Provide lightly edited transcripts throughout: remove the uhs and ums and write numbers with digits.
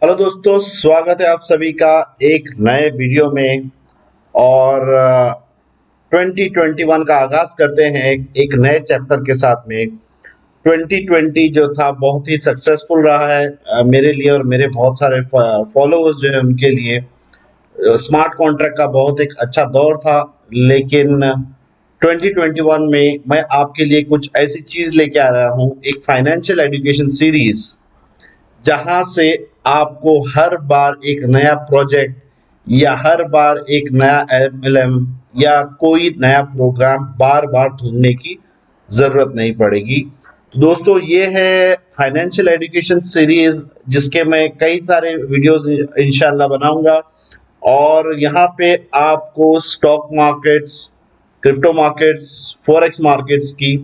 Hello दोस्तों, स्वागत है आप सभी का एक नए वीडियो में। और 2021 का आगाज करते हैं एक नए चैप्टर के साथ में। 2020 जो था बहुत ही सक्सेसफुल रहा है मेरे लिए और मेरे बहुत सारे फॉलोअर्स जो है उनके लिए। स्मार्ट कॉन्ट्रैक्ट का बहुत एक अच्छा दौर था, लेकिन 2021 में मैं आपके लिए कुछ ऐसी चीज लेके आ रहा हूँ, एक फाइनेंशियल एजुकेशन सीरीज, जहां से आपको हर बार एक नया प्रोजेक्ट या हर बार एक नया एमएलएम या कोई नया प्रोग्राम बार बार ढूंढने की जरूरत नहीं पड़ेगी। तो दोस्तों, ये है फाइनेंशियल एजुकेशन सीरीज, जिसके मैं कई सारे वीडियोस इंशाल्लाह बनाऊंगा। और यहाँ पे आपको stock markets, crypto markets, forex markets की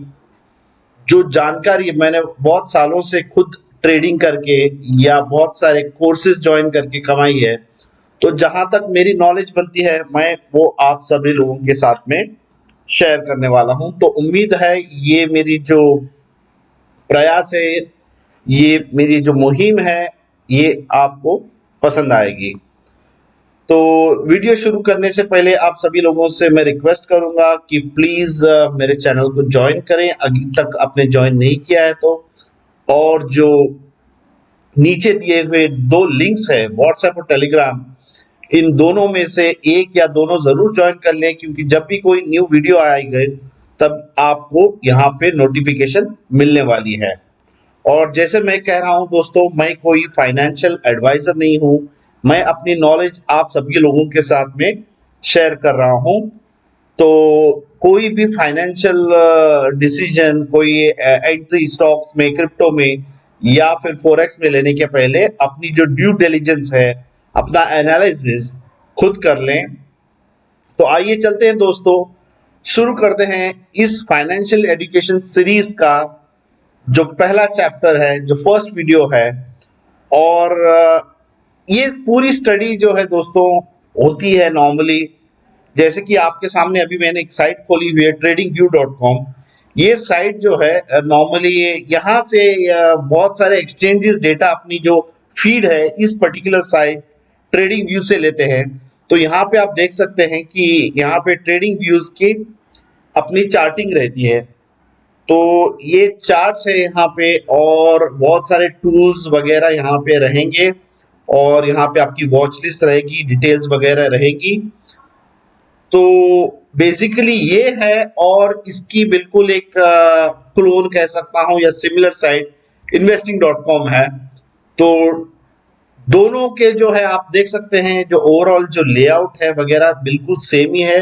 जो जानकारी मैंने बहुत सालों से खुद ट्रेडिंग करके या बहुत सारे कोर्सेज ज्वाइन करके कमाई है, तो जहां तक मेरी नॉलेज बनती है मैं वो आप सभी लोगों के साथ में शेयर करने वाला हूं। तो उम्मीद है ये मेरी जो प्रयास है, ये मेरी जो मुहिम है, ये आपको पसंद आएगी। तो वीडियो शुरू करने से पहले आप सभी लोगों से मैं रिक्वेस्ट करूंगा कि प्लीज मेरे चैनल को ज्वाइन करें अभी तक आपने ज्वाइन नहीं किया है तो। और जो नीचे दिए हुए दो लिंक्स है, व्हाट्सएप और टेलीग्राम, इन दोनों में से एक या दोनों जरूर ज्वाइन कर लें, क्योंकि जब भी कोई न्यू वीडियो आएगी तब आपको यहाँ पे नोटिफिकेशन मिलने वाली है। और जैसे मैं कह रहा हूं दोस्तों, मैं कोई फाइनेंशियल एडवाइजर नहीं हूं, मैं अपनी नॉलेज आप सभी लोगों के साथ में शेयर कर रहा हूं। तो कोई भी फाइनेंशियल डिसीजन, कोई एंट्री स्टॉक्स में, क्रिप्टो में या फिर फॉरेक्स में लेने के पहले अपनी जो ड्यू डिलिजेंस है, अपना एनालिसिस खुद कर लें। तो आइए चलते हैं दोस्तों, शुरू करते हैं इस फाइनेंशियल एजुकेशन सीरीज का जो पहला चैप्टर है, जो फर्स्ट वीडियो है। और ये पूरी स्टडी जो है दोस्तों होती है नॉर्मली, जैसे कि आपके सामने अभी मैंने एक साइट खोली हुई है tradingview.com। ये साइट जो है नॉर्मली यहाँ से बहुत सारे एक्सचेंजेस डेटा अपनी जो फीड है इस पर्टिकुलर साइट ट्रेडिंग व्यू से लेते हैं। तो यहाँ पे आप देख सकते हैं कि यहाँ पे ट्रेडिंग व्यूज की अपनी चार्टिंग रहती है। तो ये चार्ट्स है यहाँ पे, और बहुत सारे टूल्स वगैरह यहाँ पे रहेंगे, और यहाँ पे आपकी वॉच लिस्ट रहेगी, डिटेल्स वगैरह रहेगी। तो बेसिकली ये है, और इसकी बिल्कुल एक क्लोन कह सकता हूँ या सिमिलर साइट investing.com है। तो दोनों के जो है आप देख सकते हैं, जो ओवरऑल जो लेआउट है वगैरह बिल्कुल सेम ही है,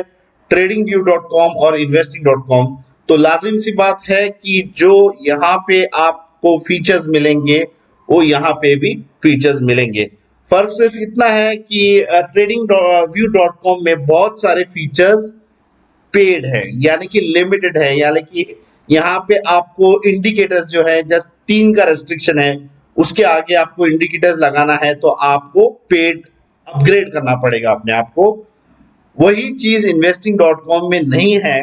tradingview.com और investing.com। तो लाजिम सी बात है कि जो यहाँ पे आपको फीचर्स मिलेंगे वो यहाँ पे भी फीचर्स मिलेंगे। फर्क सिर्फ इतना है कि tradingview.com में बहुत सारे फीचर्स पेड है, यानी कि लिमिटेड है, यानी कि यहाँ पे आपको इंडिकेटर्स जो है जस्ट 3 का रेस्ट्रिक्शन है, उसके आगे आपको इंडिकेटर्स लगाना है तो आपको पेड अपग्रेड करना पड़ेगा अपने आप को। वही चीज investing.com में नहीं है।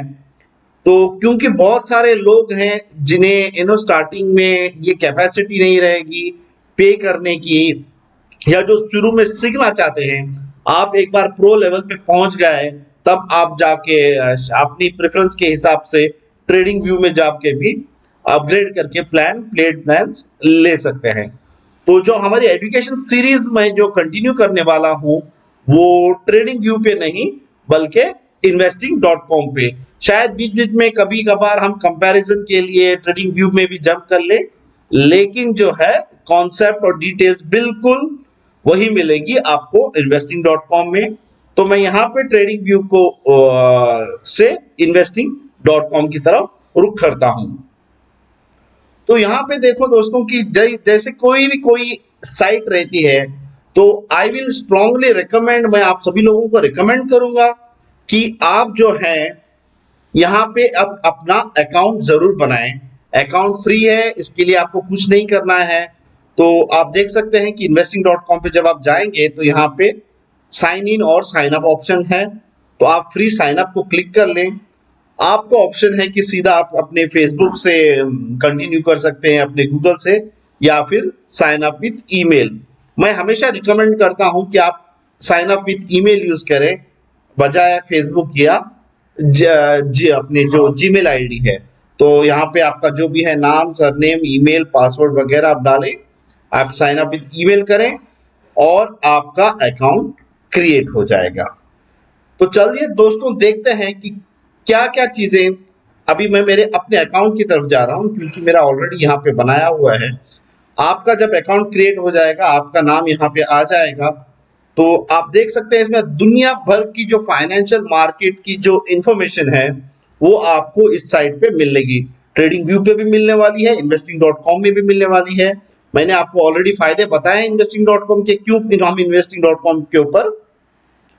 तो क्योंकि बहुत सारे लोग हैं जिन्हें स्टार्टिंग में ये कैपेसिटी नहीं रहेगी पे करने की, या जो शुरू में सीखना चाहते हैं, आप एक बार प्रो लेवल पे पहुंच गए तब आप जाके अपनी प्रेफरेंस के हिसाब से ट्रेडिंग व्यू में जाके भी अपग्रेड करके प्लेड प्लान्स ले सकते हैं। तो जो हमारी एजुकेशन सीरीज में जो कंटिन्यू करने वाला हूं वो ट्रेडिंग व्यू पे नहीं बल्कि investing.com पे। शायद बीच बीच में कभी कभार हम कंपैरिजन के लिए ट्रेडिंग व्यू में भी जंप कर ले, लेकिन जो है कॉन्सेप्ट और डिटेल्स बिल्कुल वही मिलेगी आपको investing.com में। तो मैं यहाँ पे ट्रेडिंग व्यू को से investing.com की तरफ रुख करता हूं। तो यहाँ पे देखो दोस्तों कि जैसे कोई साइट रहती है, तो आई विल स्ट्रांगली रिकमेंड, मैं आप सभी लोगों को रिकमेंड करूंगा कि आप जो है यहाँ पे अब अपना अकाउंट जरूर बनाएं। अकाउंट फ्री है, इसके लिए आपको कुछ नहीं करना है। तो आप देख सकते हैं कि investing.com पे जब आप जाएंगे तो यहाँ पे साइन इन और साइन अप ऑप्शन है, तो आप फ्री साइन अप को क्लिक कर लें। आपको ऑप्शन है कि सीधा आप अपने फेसबुक से कंटिन्यू कर सकते हैं, अपने गूगल से, या फिर साइन अप विथ ईमेल। मैं हमेशा रिकमेंड करता हूं कि आप sign up with email use करें बजाय फेसबुक या अपने जो जीमेल आईडी है। तो यहाँ पे आपका जो भी है नाम, सरनेम, ईमेल, पासवर्ड वगैरह आप डालें, आप साइन अप विथ ईमेल करें और आपका अकाउंट क्रिएट हो जाएगा। तो चलिए दोस्तों देखते हैं कि क्या क्या चीजें। अभी मैं मेरे अपने अकाउंट की तरफ जा रहा हूं क्योंकि मेरा ऑलरेडी यहाँ पे बनाया हुआ है। आपका जब अकाउंट क्रिएट हो जाएगा, आपका नाम यहाँ पे आ जाएगा, तो आप देख सकते हैं इसमें दुनिया भर की जो फाइनेंशियल मार्केट की जो इंफॉर्मेशन है वो आपको इस साइट पे मिलेगी। ट्रेडिंग व्यू पे भी मिलने वाली है, investing.com में भी मिलने वाली है। मैंने आपको ऑलरेडी फायदे बताए investing.com के, क्यों फिर हम investing.com के ऊपर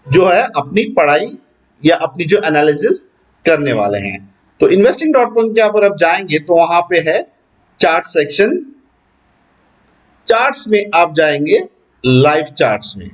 जो है अपनी पढ़ाई या अपनी जो एनालिसिस करने वाले हैं। तो investing.com के ऊपर आप जाएंगे तो वहां पे है चार्ट सेक्शन। चार्ट्स में आप जाएंगे लाइव चार्ट्स में।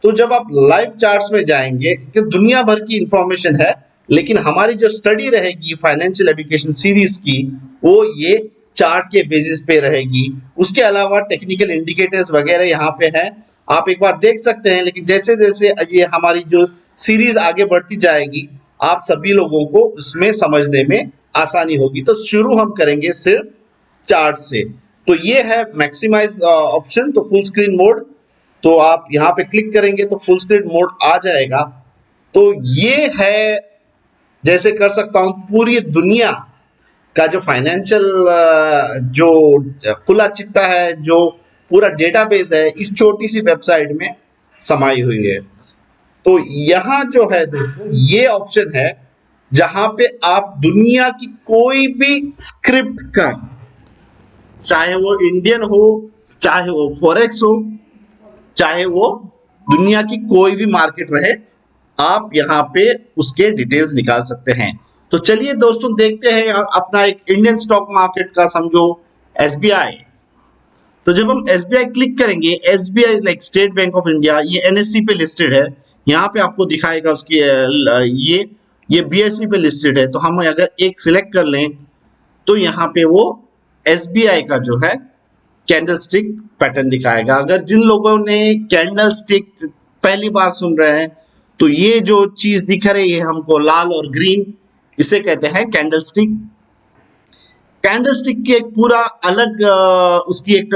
तो जब आप लाइव चार्ट्स में जाएंगे कि दुनिया भर की इंफॉर्मेशन है, लेकिन हमारी जो स्टडी रहेगी फाइनेंशियल एजुकेशन सीरीज की वो ये चार्ट के बेसिस पे रहेगी। उसके अलावा टेक्निकल इंडिकेटर्स वगैरह यहाँ पे है, आप एक बार देख सकते हैं। लेकिन जैसे जैसे ये हमारी जो सीरीज आगे बढ़ती जाएगी आप सभी लोगों को उसमें समझने में आसानी होगी। तो शुरू हम करेंगे सिर्फ चार्ट से। तो ये है मैक्सिमाइज ऑप्शन, तो फुल स्क्रीन मोड। तो आप यहाँ पे क्लिक करेंगे तो फुल स्क्रीन मोड आ जाएगा। तो ये है, जैसे कर सकता हूँ, पूरी दुनिया का जो फाइनेंशियल जो खुला चिट्ठा है, जो पूरा डेटाबेस है, इस छोटी सी वेबसाइट में समाई हुई है। तो यहाँ जो है दोस्तों ये ऑप्शन है जहां पे आप दुनिया की कोई भी स्क्रिप्ट का, चाहे वो इंडियन हो, चाहे वो फॉरेक्स हो, चाहे वो दुनिया की कोई भी मार्केट रहे, आप यहाँ पे उसके डिटेल्स निकाल सकते हैं। तो चलिए दोस्तों देखते हैं अपना एक इंडियन स्टॉक मार्केट का, समझो एसबीआई। तो जब हम एसबीआई क्लिक करेंगे, SBI like state bank of India, ये एनएससी पे लिस्टेड है। यहाँ पे आपको दिखाएगा उसकी ये बीएसई पे लिस्टेड है। तो हम अगर एक सिलेक्ट कर लें तो यहाँ पे वो एसबीआई का जो है कैंडलस्टिक पैटर्न दिखाएगा। अगर जिन लोगों ने कैंडलस्टिक पहली बार सुन रहे हैं तो ये जो चीज दिख रही है हमको लाल और ग्रीन, इसे कहते हैं कैंडलस्टिक। कैंडलस्टिक की एक पूरा अलग उसकी एक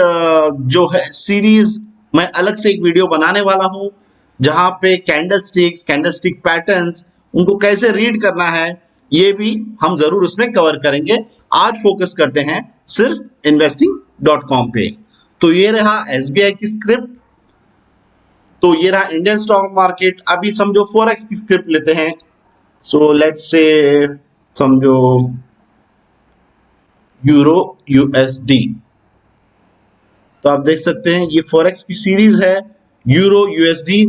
जो है सीरीज मैं अलग से एक वीडियो बनाने वाला हूं, जहां पे कैंडलस्टिक्स, कैंडलस्टिक पैटर्न्स, उनको कैसे रीड करना है ये भी हम जरूर उसमें कवर करेंगे। आज फोकस करते हैं सिर्फ investing.com पे। तो ये रहा एसबीआई की स्क्रिप्ट, तो ये रहा इंडियन स्टॉक मार्केट। अभी समझो फॉरेक्स की स्क्रिप्ट लेते हैं। सो लेट्स से समझो यूरो यूएसडी। तो आप देख सकते हैं ये फॉरेक्स की सीरीज है, यूरो यूएसडी,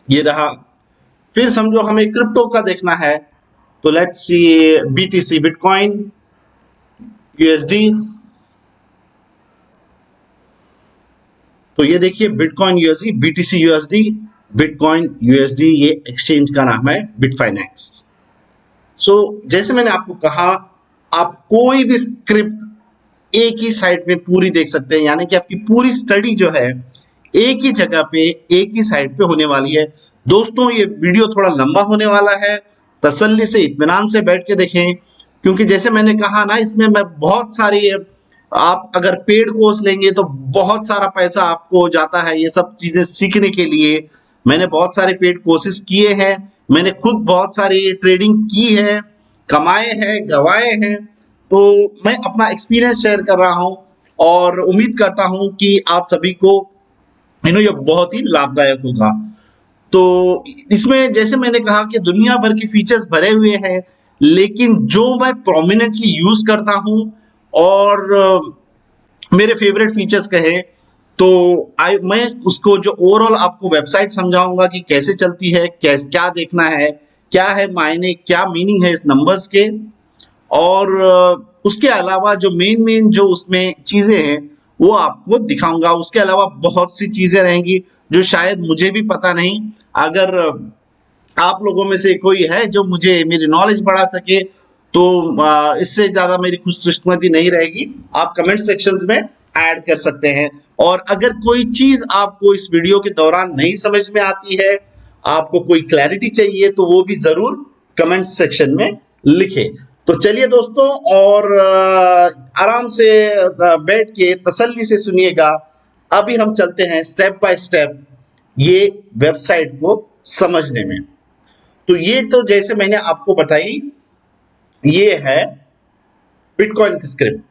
ये रहा। फिर समझो हमें क्रिप्टो का देखना है, तो let's see BTC, bitcoin USD. तो ये देखिए bitcoin USD, BTC USD, bitcoin USD, ये एक्सचेंज का नाम है बिटफाइनेक्स। सो जैसे मैंने आपको कहा, आप कोई भी स्क्रिप्ट एक ही साइट पे पूरी देख सकते हैं, यानी कि आपकी पूरी स्टडी जो है एक ही जगह पे एक ही साइट पे होने वाली है। दोस्तों ये वीडियो थोड़ा लंबा होने वाला है, तसल्ली से इत्मीनान से बैठ के देखें, क्योंकि जैसे मैंने कहा ना, इसमें मैं बहुत सारी, आप अगर पेड कोर्स लेंगे तो बहुत सारा पैसा आपको जाता है ये सब चीजें सीखने के लिए। मैंने बहुत सारे पेड कोर्सेज किए हैं, मैंने खुद बहुत सारी ट्रेडिंग की है, कमाए हैं, गवाए हैं। तो मैं अपना एक्सपीरियंस शेयर कर रहा हूं और उम्मीद करता हूं कि आप सभी को ये बहुत ही लाभदायक होगा। तो इसमें जैसे मैंने कहा कि दुनिया भर के फीचर्स भरे हुए हैं, लेकिन जो मैं प्रोमिनेंटली यूज करता हूं और मेरे फेवरेट फीचर्स कहे तो मैं उसको जो ओवरऑल आपको वेबसाइट समझाऊंगा कि कैसे चलती है, क्या देखना है, क्या है मायने, क्या मीनिंग है इस नंबर्स के। और उसके अलावा जो मेन जो उसमें चीजें हैं वो आपको दिखाऊंगा। उसके अलावा बहुत सी चीजें रहेंगी जो शायद मुझे भी पता नहीं। अगर आप लोगों में से कोई है जो मुझे मेरी नॉलेज बढ़ा सके तो इससे ज्यादा मेरी खुशकिस्मती नहीं रहेगी। आप कमेंट सेक्शंस में ऐड कर सकते हैं। और अगर कोई चीज आपको इस वीडियो के दौरान नहीं समझ में आती है, आपको कोई क्लैरिटी चाहिए, तो वो भी जरूर कमेंट सेक्शन में लिखें। तो चलिए दोस्तों, और आराम से बैठ के तसल्ली से सुनिएगा। अभी हम चलते हैं स्टेप बाय स्टेप ये वेबसाइट को समझने में। तो ये तो जैसे मैंने आपको बताई, ये है बिटकॉइन की स्क्रिप्ट।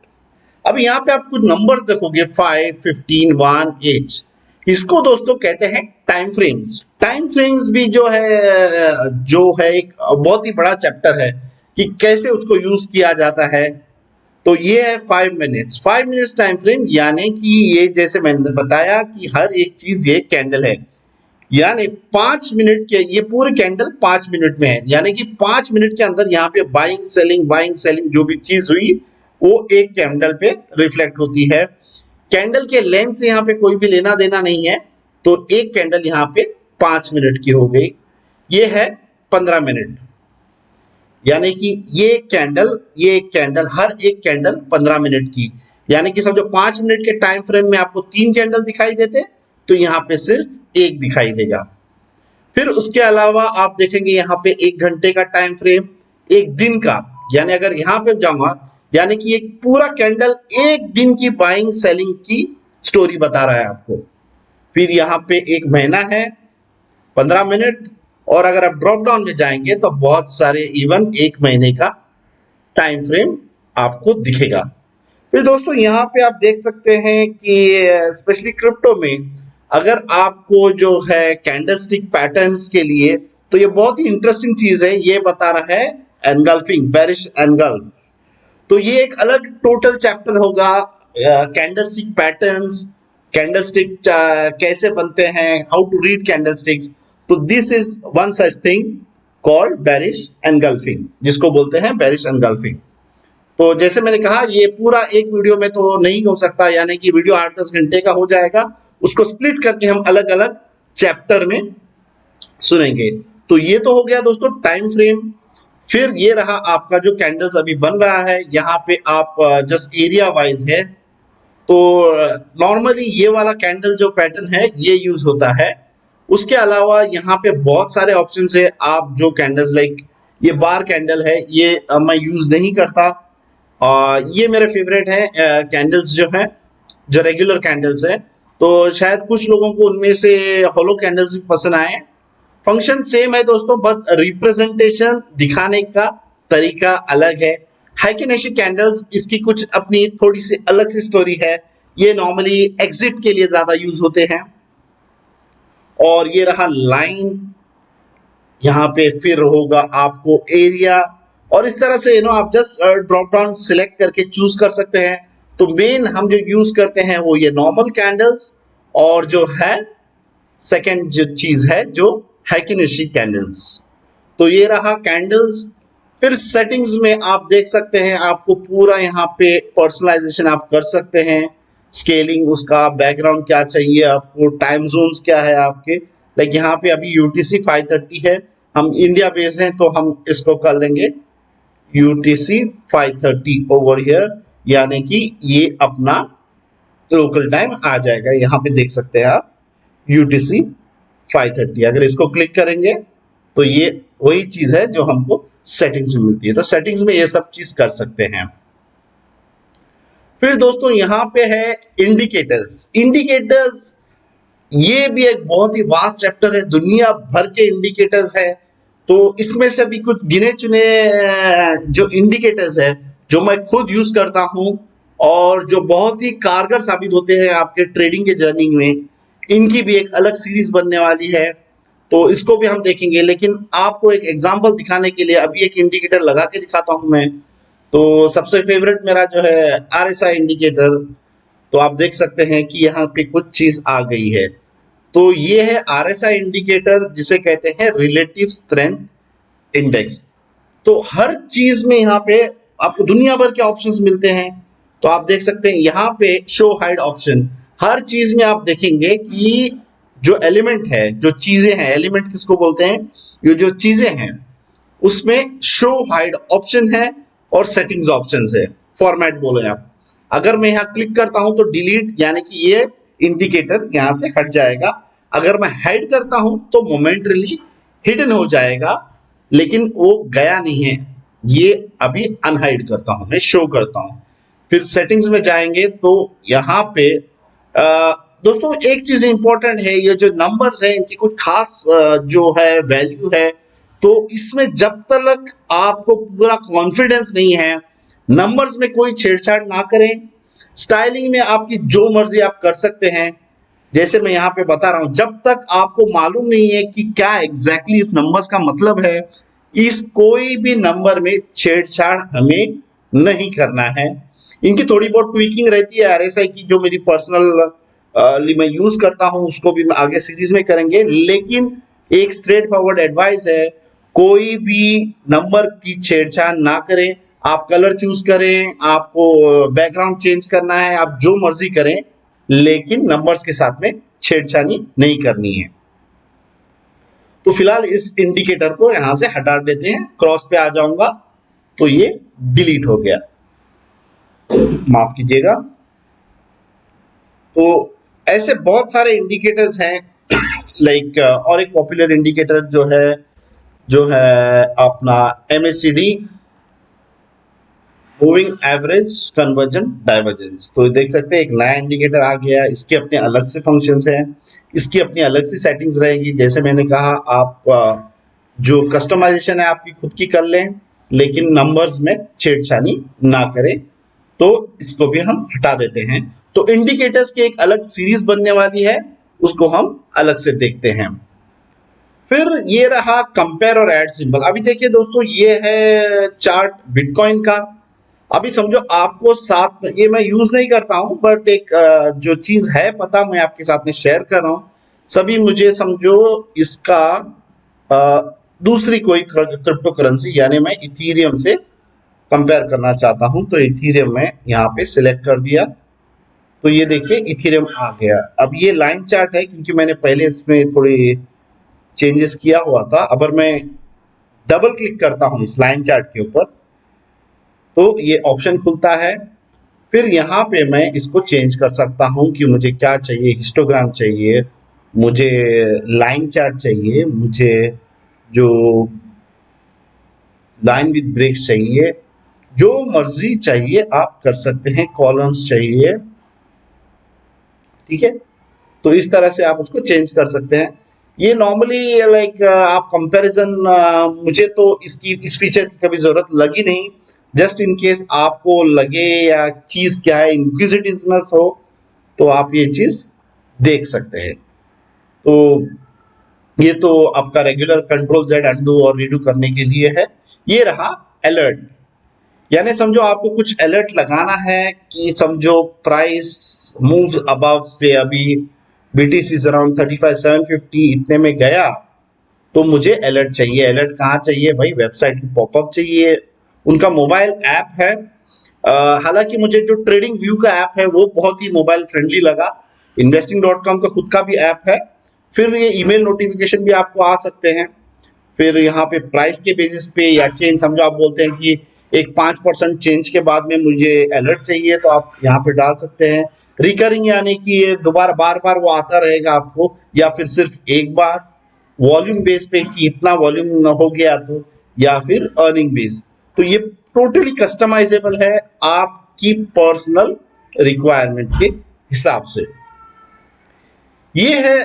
अब यहाँ पे आप कुछ नंबर्स देखोगे, 5, 15, 1, 8। इसको दोस्तों कहते हैं टाइम फ्रेम्स। टाइम फ्रेम्स भी जो है एक बहुत ही बड़ा चैप्टर है कि कैसे उसको यूज किया जाता है। तो ये है 5 मिनट्स। 5 मिनट्स टाइम फ्रेम, यानी कि ये जैसे मैंने बताया कि हर एक चीज ये कैंडल है, यानी 5 मिनट के ये पूरे कैंडल 5 मिनट में है, यानी कि 5 मिनट के अंदर यहाँ पे बाइंग सेलिंग जो भी चीज हुई वो एक कैंडल पे रिफ्लेक्ट होती है। कैंडल के लेंथ से यहाँ पे कोई भी लेना देना नहीं है। तो एक कैंडल यहाँ पे 5 मिनट की हो गई। ये है 15 मिनट, यानी कि ये कैंडल हर एक कैंडल 15 मिनट की, यानी कि समझो 5 मिनट के टाइम फ्रेम में आपको 3 कैंडल दिखाई देते, तो यहाँ पे सिर्फ एक दिखाई देगा। फिर उसके अलावा आप देखेंगे यहाँ पे 1 घंटे का टाइम फ्रेम, एक दिन का, यानी अगर यहाँ पे जाऊंगा, यानी कि एक पूरा कैंडल एक दिन की बाइंग सेलिंग की स्टोरी बता रहा है आपको। फिर यहाँ पे एक महीना है, 15 मिनट, और अगर आप ड्रॉप डाउन में जाएंगे तो बहुत सारे इवन एक महीने का टाइम फ्रेम आपको दिखेगा। फिर दोस्तों यहाँ पे आप देख सकते हैं कि स्पेशली क्रिप्टो में अगर आपको जो है कैंडलस्टिक पैटर्न्स के लिए, तो ये बहुत ही इंटरेस्टिंग चीज है। ये बता रहा है एनगल्फिंग, बेरिश एनगल्फ। तो ये एक अलग टोटल चैप्टर होगा, कैंडलस्टिक पैटर्न्स, कैंडलस्टिक कैसे बनते हैं, हाउ टू रीड कैंडलस्टिक्स। तो this is one such thing called bearish engulfing, जिसको बोलते हैं बेरिश एनगल्फिंग। तो जैसे मैंने कहा, ये पूरा एक वीडियो में तो नहीं हो सकता, यानी कि वीडियो 8-10 घंटे का हो जाएगा। उसको स्प्लिट करके हम अलग अलग चैप्टर में सुनेंगे। तो ये तो हो गया दोस्तों टाइम फ्रेम। फिर ये रहा आपका जो कैंडल्स अभी बन रहा है, यहाँ पे आप जस्ट एरिया वाइज है। तो नॉर्मली ये वाला कैंडल जो पैटर्न है ये यूज होता है। उसके अलावा यहाँ पे बहुत सारे ऑप्शन है। आप जो कैंडल्स लाइक ये बार कैंडल है, ये मैं यूज नहीं करता। ये मेरे फेवरेट है कैंडल्स जो है, जो रेगुलर कैंडल्स है। तो शायद कुछ लोगों को उनमें से होलो कैंडल्स भी पसंद आए। फंक्शन सेम है दोस्तों, बस रिप्रेजेंटेशन दिखाने का तरीका अलग है। हाइकिनेशी कैंडल्स, इसकी कुछ अपनी थोड़ी सी अलग सी स्टोरी है। ये नॉर्मली एग्जिट के लिए ज्यादा यूज होते हैं। और ये रहा लाइन, यहाँ पे फिर होगा आपको एरिया, और इस तरह से आप जस्ट ड्रॉप डाउन सिलेक्ट करके चूज कर सकते हैं। तो मेन हम जो यूज करते हैं वो ये नॉर्मल कैंडल्स, और जो है सेकेंड जो चीज है जो हाइकिनेशी कैंडल्स। तो ये रहा कैंडल्स। फिर सेटिंग्स में आप देख सकते हैं, आपको पूरा यहाँ पे पर्सनलाइजेशन आप कर सकते हैं। स्केलिंग, उसका बैकग्राउंड क्या चाहिए आपको, टाइम जोन्स क्या है आपके। लाइक यहाँ पे अभी UTC 5:30 है, हम इंडिया बेस्ड हैं तो हम इसको कर लेंगे UTC 5:30 ओवर हियर, यानी कि ये अपना लोकल टाइम आ जाएगा। यहाँ पे देख सकते हैं आप UTC 5:30। अगर इसको क्लिक करेंगे तो ये वही चीज है जो हमको सेटिंग्स में मिलती है। तो सेटिंग्स में ये सब चीज कर सकते हैं। फिर दोस्तों यहाँ पे है इंडिकेटर्स। इंडिकेटर्स ये भी एक बहुत ही वास्ट चैप्टर है, दुनिया भर के इंडिकेटर्स है। तो इसमें से भी कुछ गिने चुने जो इंडिकेटर्स है जो मैं खुद यूज करता हूं, और जो बहुत ही कारगर साबित होते हैं आपके ट्रेडिंग के जर्नी में, इनकी भी एक अलग सीरीज बनने वाली है। तो इसको भी हम देखेंगे, लेकिन आपको एक एग्जांपल दिखाने के लिए अभी एक इंडिकेटर लगा के दिखाता हूं मैं। तो सबसे फेवरेट मेरा जो है RSI इंडिकेटर। तो आप देख सकते हैं कि यहाँ पे कुछ चीज आ गई है। तो ये है RSI इंडिकेटर, जिसे कहते हैं रिलेटिव स्ट्रेंथ इंडेक्स। तो हर चीज में यहाँ पे आपको दुनिया भर के ऑप्शंस मिलते हैं। तो आप देख सकते हैं यहाँ पे शो हाइड ऑप्शन, हर चीज में आप देखेंगे कि जो एलिमेंट है, जो चीजें हैं, एलिमेंट किसको बोलते हैं, ये जो चीजें हैं उसमें शो हाइड ऑप्शन है और सेटिंग्स ऑप्शन है, फॉर्मेट बोले आप। अगर मैं यहाँ क्लिक करता हूं तो डिलीट यानी कि ये इंडिकेटर यहाँ से हट जाएगा। अगर मैं हाइड करता हूं तो मोमेंटरीली हिडन हो जाएगा, लेकिन वो गया नहीं है। ये अभी अनहाइड करता हूं, मैं शो करता हूं। फिर सेटिंग्स में जाएंगे तो यहाँ पे दोस्तों एक चीज इंपॉर्टेंट है, ये जो नंबर्स है इनकी कुछ खास जो है वैल्यू है। तो इसमें जब तक आपको पूरा कॉन्फिडेंस नहीं है, नंबर्स में कोई छेड़छाड़ ना करें। स्टाइलिंग में आपकी जो मर्जी आप कर सकते हैं, जैसे मैं यहाँ पे बता रहा हूं, जब तक आपको मालूम नहीं है कि क्या एग्जैक्टली इस नंबर्स का मतलब है, इस कोई भी नंबर में छेड़छाड़ हमें नहीं करना है। इनकी थोड़ी बहुत ट्विकिंग रहती है आरएसआई की, जो मेरी पर्सनल मैं यूज करता हूं, उसको भी मैं आगे सीरीज में करेंगे। लेकिन एक स्ट्रेट फॉरवर्ड एडवाइस है, कोई भी नंबर की छेड़छाड़ ना करें। आप कलर चूज करें, आपको बैकग्राउंड चेंज करना है, आप जो मर्जी करें, लेकिन नंबर्स के साथ में छेड़छाड़ी नहीं करनी है। तो फिलहाल इस इंडिकेटर को यहां से हटा देते हैं। क्रॉस पे आ जाऊंगा तो ये डिलीट हो गया, माफ कीजिएगा। तो ऐसे बहुत सारे इंडिकेटर्स हैं लाइक और एक पॉपुलर इंडिकेटर जो है अपना MACD, moving average conversion divergence. तो देख सकते हैं एक नया इंडिकेटर आ गया। इसके अपने अलग से फंक्शंस हैं, इसकी अपनी अलग सी सेटिंग्स रहेगी। जैसे मैंने कहा, आप जो कस्टमाइजेशन है आपकी खुद की कर लें, लेकिन नंबर्स में छेड़छाड़ी ना करें। तो इसको भी हम हटा देते हैं। तो इंडिकेटर्स की एक अलग सीरीज बनने वाली है, उसको हम अलग से देखते हैं। फिर ये रहा कंपेयर और ऐड सिंबल। अभी देखिए दोस्तों, ये है चार्ट बिटकॉइन का। अभी समझो आपको साथ में, ये मैं यूज नहीं करता हूं, बट एक जो चीज है पता, मैं आपके साथ में शेयर कर रहा हूं। सभी मुझे समझो इसका दूसरी कोई क्रिप्टो करेंसी यानी मैं इथीरियम से कंपेयर करना चाहता हूं। तो इथीरियम में यहाँ पे सिलेक्ट कर दिया, तो ये देखिए इथीरियम आ गया। अब ये लाइन चार्ट है, क्योंकि मैंने पहले इसमें थोड़ी चेंजेस किया हुआ था। अगर मैं डबल क्लिक करता हूं इस लाइन चार्ट के ऊपर, तो ये ऑप्शन खुलता है। फिर यहाँ पे मैं इसको चेंज कर सकता हूँ कि मुझे क्या चाहिए, हिस्टोग्राम चाहिए, मुझे लाइन चार्ट चाहिए, मुझे जो लाइन विद ब्रेक्स चाहिए, जो मर्जी चाहिए आप कर सकते हैं, कॉलम्स चाहिए, ठीक है। तो इस तरह से आप उसको चेंज कर सकते हैं। ये नॉर्मली लाइक आप कंपैरिजन, मुझे तो इस फीचर की कभी जरूरत लगी नहीं। जस्ट इन केस आपको लगे या चीज क्या है, इंक्विजिटिवनेस हो, तो आप ये चीज देख सकते हैं। तो ये तो आपका रेगुलर कंट्रोल Z अंडू और रीडू करने के लिए है। ये रहा अलर्ट, यानी समझो आपको कुछ अलर्ट लगाना है कि समझो प्राइस मूव्स अबव से, अभी BTC अराउंड 35,750 इतने में गया, तो मुझे अलर्ट चाहिए। अलर्ट कहाँ चाहिए भाई? वेबसाइट की पॉपअप चाहिए। उनका मोबाइल ऐप है, हालांकि मुझे जो ट्रेडिंग व्यू का ऐप है वो बहुत ही मोबाइल फ्रेंडली लगा। investing.com का खुद का भी ऐप है। फिर ये ईमेल नोटिफिकेशन भी आपको आ सकते हैं। फिर यहाँ पे प्राइस के बेसिस पे या चेंज, समझो आप बोलते हैं कि एक 5% चेंज के बाद में मुझे अलर्ट चाहिए, तो आप यहाँ पे डाल सकते हैं। रिकरिंग यानी कि ये दोबारा बार बार वो आता रहेगा आपको, या फिर सिर्फ एक बार। वॉल्यूम बेस पे कि इतना वॉल्यूम हो गया तो, या फिर अर्निंग बेस। तो ये टोटली कस्टमाइजेबल है आपकी पर्सनल रिक्वायरमेंट के हिसाब से। ये है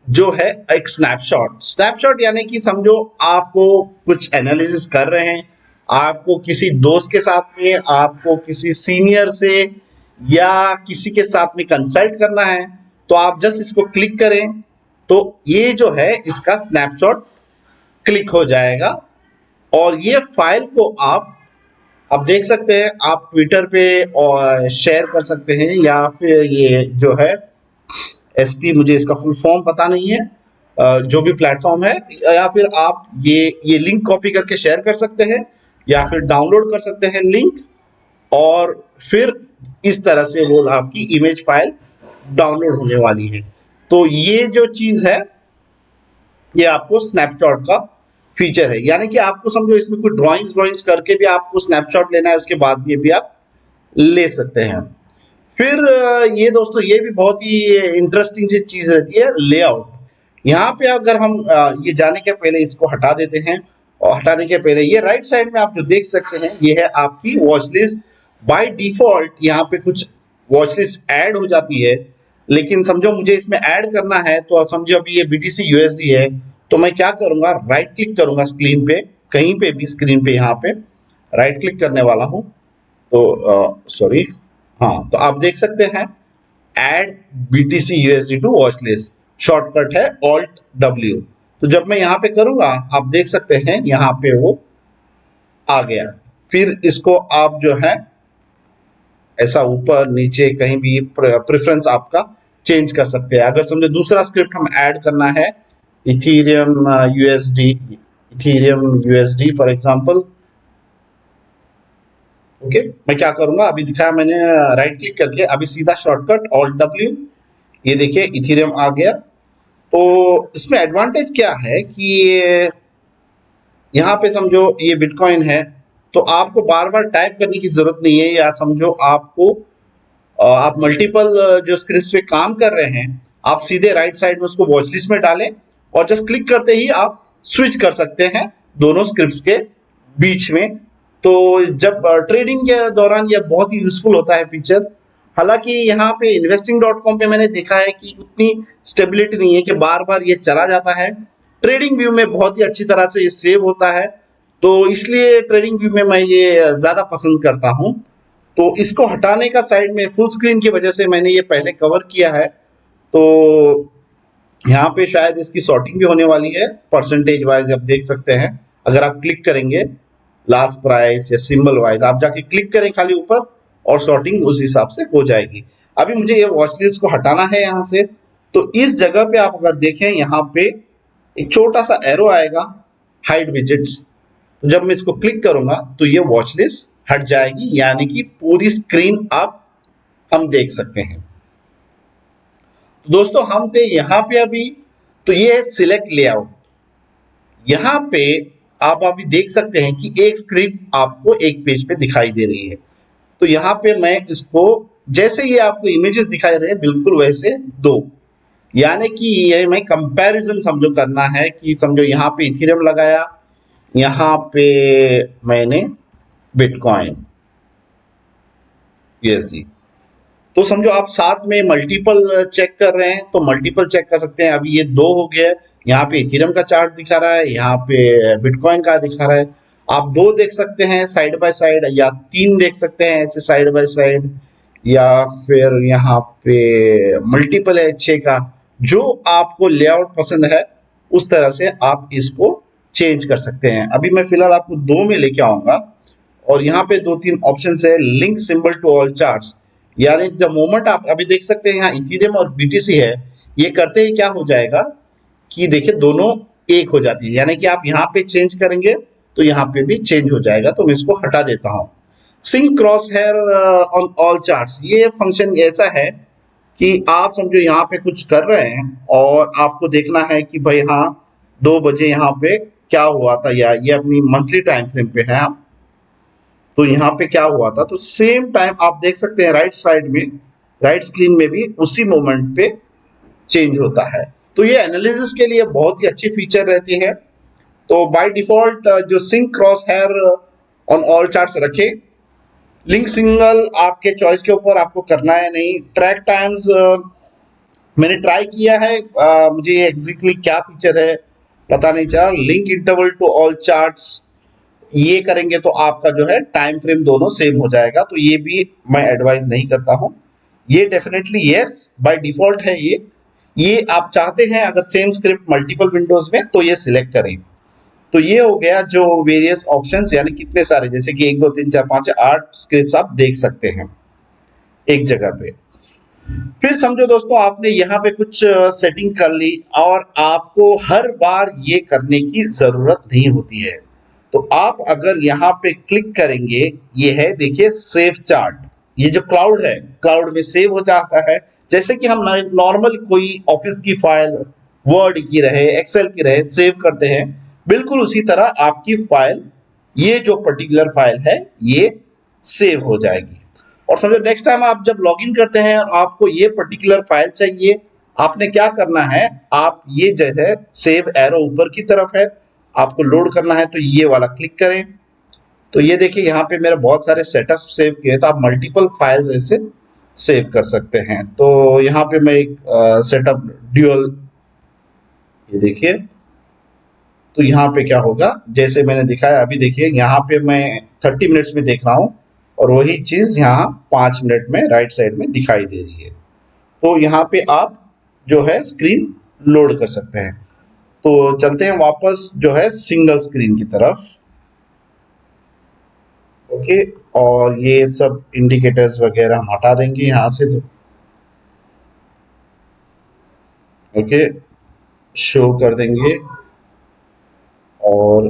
जो है एक स्नैपशॉट। स्नैपशॉट यानी कि समझो आपको कुछ एनालिसिस कर रहे हैं, आपको किसी दोस्त के साथ में, आपको किसी सीनियर से या किसी के साथ में कंसल्ट करना है, तो आप जस्ट इसको क्लिक करें, तो ये जो है इसका स्नैपशॉट क्लिक हो जाएगा। और ये फाइल को आप देख सकते हैं, आप ट्विटर पे और शेयर कर सकते हैं, या फिर ये जो है ST, मुझे इसका फुल फॉर्म पता नहीं है, जो भी प्लेटफॉर्म है, या फिर आप ये लिंक कॉपी करके शेयर कर सकते हैं, या फिर डाउनलोड कर सकते हैं लिंक, और फिर इस तरह से वो आपकी इमेज फाइल डाउनलोड होने वाली है। तो ये जो चीज है, ये आपको स्नैपशॉट का फीचर है। यानी कि आपको समझो इसमें कोई ड्राइंग्स करके भी आपको स्नैपशॉट लेना है, उसके बाद भी आप ले सकते हैं। फिर ये दोस्तों ये भी बहुत ही इंटरेस्टिंग सी चीज रहती है, लेआउट। यहाँ पे अगर हम ये जाने के पहले इसको हटा देते हैं, और हटाने के पहले ये राइट साइड में आप जो देख सकते हैं ये है आपकी वॉच लिस्ट। बाय डिफॉल्ट यहाँ पे कुछ वॉच लिस्ट ऐड हो जाती है, लेकिन समझो मुझे इसमें ऐड करना है, तो समझो अभी ये BTC USD है, तो मैं क्या करूंगा, राइट क्लिक करूंगा स्क्रीन पे, कहीं पे भी स्क्रीन पे यहाँ पे राइट क्लिक करने वाला हूँ। तो सॉरी, हाँ, तो आप देख सकते हैं add BTC USD to watch list, shortcut है ऑल्ट W। तो जब मैं यहाँ पे करूंगा आप देख सकते हैं यहाँ पे वो आ गया। फिर इसको आप जो है ऐसा ऊपर नीचे कहीं भी प्रेफरेंस आपका चेंज कर सकते हैं। अगर समझो दूसरा स्क्रिप्ट हम ऐड करना है, Ethereum USD for example, okay, मैं क्या करूंगा, अभी दिखाया मैंने राइट क्लिक करके, अभी सीधा शॉर्टकट ऑल्ट W, ये देखिए इथीरियम आ गया। तो इसमें एडवांटेज क्या है कि यहाँ पे समझो ये बिटकॉइन है, तो आपको बार बार टाइप करने की जरूरत नहीं है, या समझो आपको आप मल्टीपल जो स्क्रिप्ट पे काम कर रहे हैं, आप सीधे राइट साइड में उसको वॉच लिस्ट में डालें और जस्ट क्लिक करते ही आप स्विच कर सकते हैं दोनों स्क्रिप्ट्स के बीच में। तो जब ट्रेडिंग के दौरान यह बहुत ही यूजफुल होता है फीचर। हालांकि यहाँ पे investing.com पे मैंने देखा है कि उतनी स्टेबिलिटी नहीं है, कि बार बार ये चला जाता है। ट्रेडिंग व्यू में बहुत ही अच्छी तरह से ये सेव होता है, तो इसलिए ट्रेडिंग व्यू में मैं ये ज्यादा पसंद करता हूँ। तो इसको हटाने का साइड में फुल स्क्रीन की वजह से मैंने ये पहले कवर किया है, तो यहाँ पे शायद इसकी सॉर्टिंग भी होने वाली है परसेंटेज वाइज, आप देख सकते हैं। अगर आप क्लिक करेंगे लास्ट प्राइस या सिंबल वाइज, आप जाके क्लिक करें खाली ऊपर और सॉर्टिंग उस हिसाब से हो जाएगी। अभी मुझे ये वॉच लिस्ट को हटाना है यहाँ से, तो इस जगह पे आप अगर देखें यहाँ पे एक छोटा सा एरो आएगा, हाइड विजिट्स। तो जब मैं इसको क्लिक करूंगा तो ये वॉच लिस्ट हट जाएगी, यानी कि पूरी स्क्रीन आप हम देख सकते हैं। तो दोस्तों हम थे यहाँ पे अभी, तो ये है सिलेक्ट लेआउट। यहाँ पे आप अभी देख सकते हैं कि एक स्क्रिप्ट आपको एक पेज पे दिखाई दे रही है। तो यहाँ पे मैं इसको, जैसे ये आपको इमेजेस दिखाई रहे हैं बिल्कुल वैसे दो, यानी कि ये मैं कंपैरिजन समझो करना है, कि समझो यहाँ पे इथेरियम लगाया, यहाँ पे मैंने बिटकॉइन USD, तो समझो आप साथ में मल्टीपल चेक कर रहे हैं तो मल्टीपल चेक कर सकते हैं। अभी ये दो हो गया, यहाँ पे इथेरियम का चार्ट दिखा रहा है, यहाँ पे बिटकॉइन का दिखा रहा है। आप दो देख सकते हैं साइड बाय साइड, या तीन देख सकते हैं ऐसे साइड बाय साइड, या फिर यहाँ पे मल्टीपल है 6 का। जो आपको लेआउट पसंद है उस तरह से आप इसको चेंज कर सकते हैं। अभी मैं फिलहाल आपको दो में लेके आऊंगा, और यहाँ पे दो तीन ऑप्शन है, link symbol to all charts, यानी द मोमेंट आप अभी देख सकते हैं यहाँ इथेरियम और BTC है, ये करते ही क्या हो जाएगा कि देखिए दोनों एक हो जाती है, यानी कि आप यहाँ पे चेंज करेंगे तो यहाँ पे भी चेंज हो जाएगा। तो मैं इसको हटा देता हूँ। Sync crosshair on all charts, ये फंक्शन ऐसा है कि आप समझो यहाँ पे कुछ कर रहे हैं और आपको देखना है कि भाई हाँ 2 बजे यहाँ पे क्या हुआ था, या ये अपनी मंथली टाइम फ्रेम पे है आप, तो यहाँ पे क्या हुआ था, तो सेम टाइम आप देख सकते हैं राइट साइड में, राइट स्क्रीन में भी उसी मोमेंट पे चेंज होता है। तो ये एनालिसिस के लिए बहुत ही अच्छी फीचर रहती है। तो बाय डिफॉल्ट जो sync crosshair on all charts रखे, लिंक सिंगल आपके चॉइस के ऊपर आपको करना है नहीं। ट्रैक टाइम्स मैंने ट्राई किया है, मुझे ये एग्जैक्टली क्या फीचर है पता नहीं चला। Link interval to all charts, ये करेंगे तो आपका जो है टाइम फ्रेम दोनों सेम हो जाएगा, तो ये भी मैं एडवाइज नहीं करता हूं। ये डेफिनेटली यस बाय डिफॉल्ट है। ये आप चाहते हैं अगर सेम स्क्रिप्ट मल्टीपल विंडोज में तो ये सिलेक्ट करें। तो ये हो गया जो वेरियस ऑप्शंस, यानी कितने सारे, जैसे कि 1 2 3 4 5 8 स्क्रिप्ट्स आप देख सकते हैं एक जगह पे। फिर समझो दोस्तों आपने यहाँ पे कुछ सेटिंग कर ली, और आपको हर बार ये करने की जरूरत नहीं होती है। तो आप अगर यहाँ पे क्लिक करेंगे, ये है देखिए सेव चार्ट, ये जो क्लाउड है क्लाउड में सेव हो जाता है। जैसे कि हम नॉर्मल कोई ऑफिस की फाइल वर्ड की रहे, एक्सेल की रहे सेव करते हैं, बिल्कुल उसी तरह आपकी फाइल, ये जो पर्टिकुलर फाइल है ये सेव हो जाएगी। और समझो नेक्स्ट टाइम आप जब लॉगिन करते हैं और आपको ये पर्टिकुलर फाइल चाहिए, आपने क्या करना है, आप ये जैसे सेव एरो ऊपर की तरफ है, आपको लोड करना है तो ये वाला क्लिक करें। तो ये देखिए यहाँ पे मेरे बहुत सारे सेटअप सेव किए, तो आप मल्टीपल फाइल्स ऐसे सेव कर सकते हैं। तो यहाँ पे मैं एक सेटअप ड्यूअल, ये देखिए, तो यहाँ पे क्या होगा, जैसे मैंने दिखाया अभी देखिए यहाँ पे मैं 30 मिनट्स में देख रहा हूँ और वही चीज यहाँ 5 मिनट में राइट साइड में दिखाई दे रही है। तो यहाँ पे आप जो है स्क्रीन लोड कर सकते हैं। तो चलते हैं वापस जो है सिंगल स्क्रीन की तरफ। ओके, और ये सब इंडिकेटर्स वगैरह हम हटा देंगे यहाँ से। तो ओके, शो कर देंगे और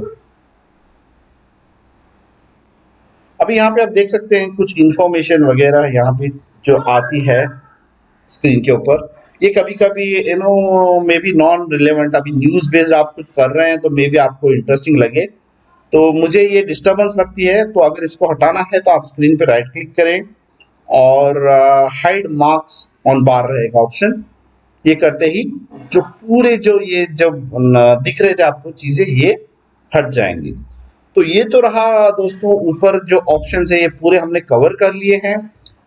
अभी यहाँ पे आप देख सकते हैं कुछ इंफॉर्मेशन वगैरह यहाँ पे जो आती है स्क्रीन के ऊपर। ये कभी कभी मे बी नॉन रिलेवेंट, अभी न्यूज बेस्ड आप कुछ कर रहे हैं तो मे बी आपको इंटरेस्टिंग लगे, तो मुझे ये डिस्टरबेंस लगती है। तो अगर इसको हटाना है तो आप स्क्रीन पे राइट क्लिक करें और हाइड मार्क्स ऑन बार रहेगा ऑप्शन। ये करते ही जो पूरे जो ये जब दिख रहे थे आपको चीजें, ये हट जाएंगी। तो ये तो रहा दोस्तों, ऊपर जो ऑप्शन है ये पूरे हमने कवर कर लिए हैं।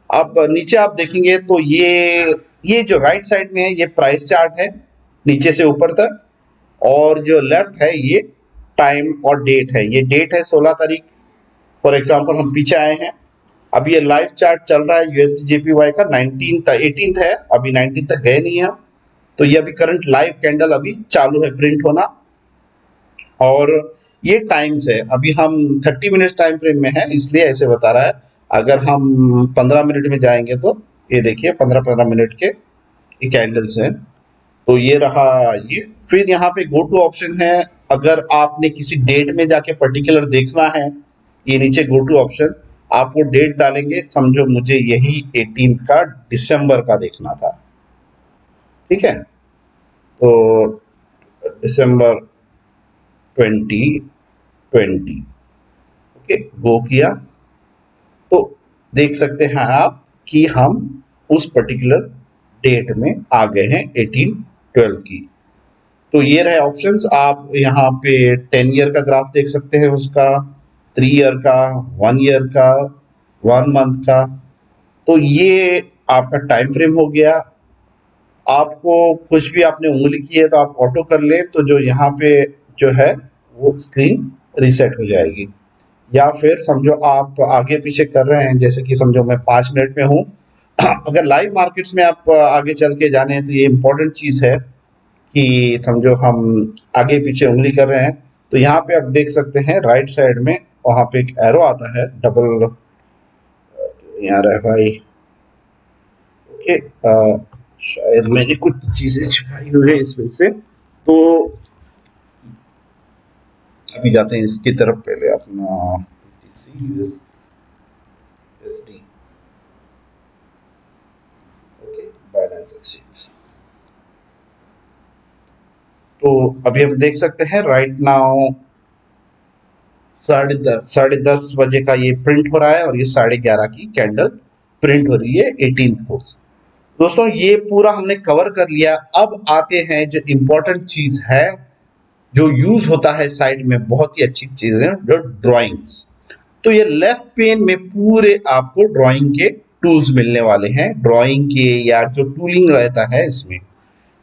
अब नीचे आप देखेंगे तो ये जो राइट साइड में है ये प्राइस चार्ट है नीचे से ऊपर तक, और जो लेफ्ट है ये टाइम और डेट है। ये डेट है 16 तारीख, फॉर एग्जांपल हम पीछे आए हैं, अभी ये लाइव चार्ट चल रहा है यूएसडी जेपीवाई का 18th है, अभी 19 तक गए नहीं है। तो ये अभी करंट लाइव कैंडल अभी चालू है प्रिंट होना, और ये टाइम्स है, अभी हम 30 मिनट टाइम फ्रेम में है इसलिए ऐसे बता रहा है। अगर हम 15 मिनट में जाएंगे तो ये देखिए 15-15 मिनट के ये कैंडल्स हैं। तो ये रहा ये। फिर यहाँ पे गो टू ऑप्शन है, अगर आपने किसी डेट में जाके पर्टिकुलर देखना है, ये नीचे गो टू ऑप्शन, आप वो डेट डालेंगे, समझो मुझे यही 18 का दिसंबर का देखना था, ठीक है, तो दिसंबर 2020, ओके, गो किया तो देख सकते हैं आप कि हम उस पर्टिकुलर डेट में आ गए हैं 18/12 की। तो ये रहे ऑप्शंस। आप यहाँ पे 10 ईयर का ग्राफ देख सकते हैं उसका, 3 ईयर का, 1 ईयर का, 1 मंथ का। तो ये आपका टाइम फ्रेम हो गया। आपको कुछ भी आपने उंगली की है तो आप ऑटो कर लें, तो जो यहाँ पे जो है वो स्क्रीन रीसेट हो जाएगी। या फिर समझो आप आगे पीछे कर रहे हैं, जैसे कि समझो मैं 5 मिनट में हूँ अगर लाइव मार्केट्स में आप आगे चल के जाने हैं तो ये इंपॉर्टेंट चीज़ है कि समझो हम आगे पीछे उंगली कर रहे हैं, तो यहाँ पे आप देख सकते हैं राइट साइड में वहाँ पे एक एरो आता है डबल, यहाँ रहा भाई, ओके, शायद मैंने कुछ चीज़ें छुपाई हुई है इसमें से। तो अभी जाते हैं इसकी तरफ, पहले अपना USD, ओके, बैलेंस एक्सचेंज। तो अभी हम देख सकते हैं राइट नाउ 10:30 बजे का ये प्रिंट हो रहा है, और ये 11:30 की कैंडल प्रिंट हो रही है 18th को। दोस्तों ये पूरा हमने कवर कर लिया। अब आते हैं जो इम्पोर्टेंट चीज है, जो यूज होता है साइड में, बहुत ही अच्छी चीज है, जो ड्राइंग्स। तो ये लेफ्ट पेन में पूरे आपको ड्राइंग के टूल्स मिलने वाले हैं, ड्राइंग के या जो टूलिंग रहता है इसमें।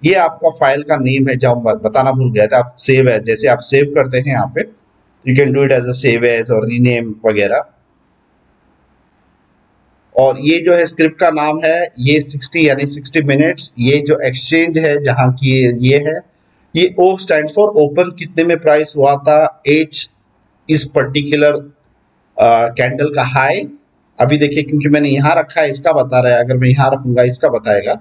ये आपका फाइल का नेम है, जब बताना भूल गया था, आप सेव है, जैसे आप सेव करते हैं यहाँ पे, you can do it as a save as और रीनेम वगैरह। और ये जो है स्क्रिप्ट का नाम है, ये 60 यानी 60 मिनट्स। ये जो एक्सचेंज है जहाँ की ये है, ये O स्टैंड फॉर ओपन, कितने में प्राइस हुआ था, H इस पर्टिकुलर कैंडल का हाई। अभी देखिए क्योंकि मैंने यहाँ रखा है इसका बता रहा है, अगर मैं यहाँ रखूंगा इसका बताएगा।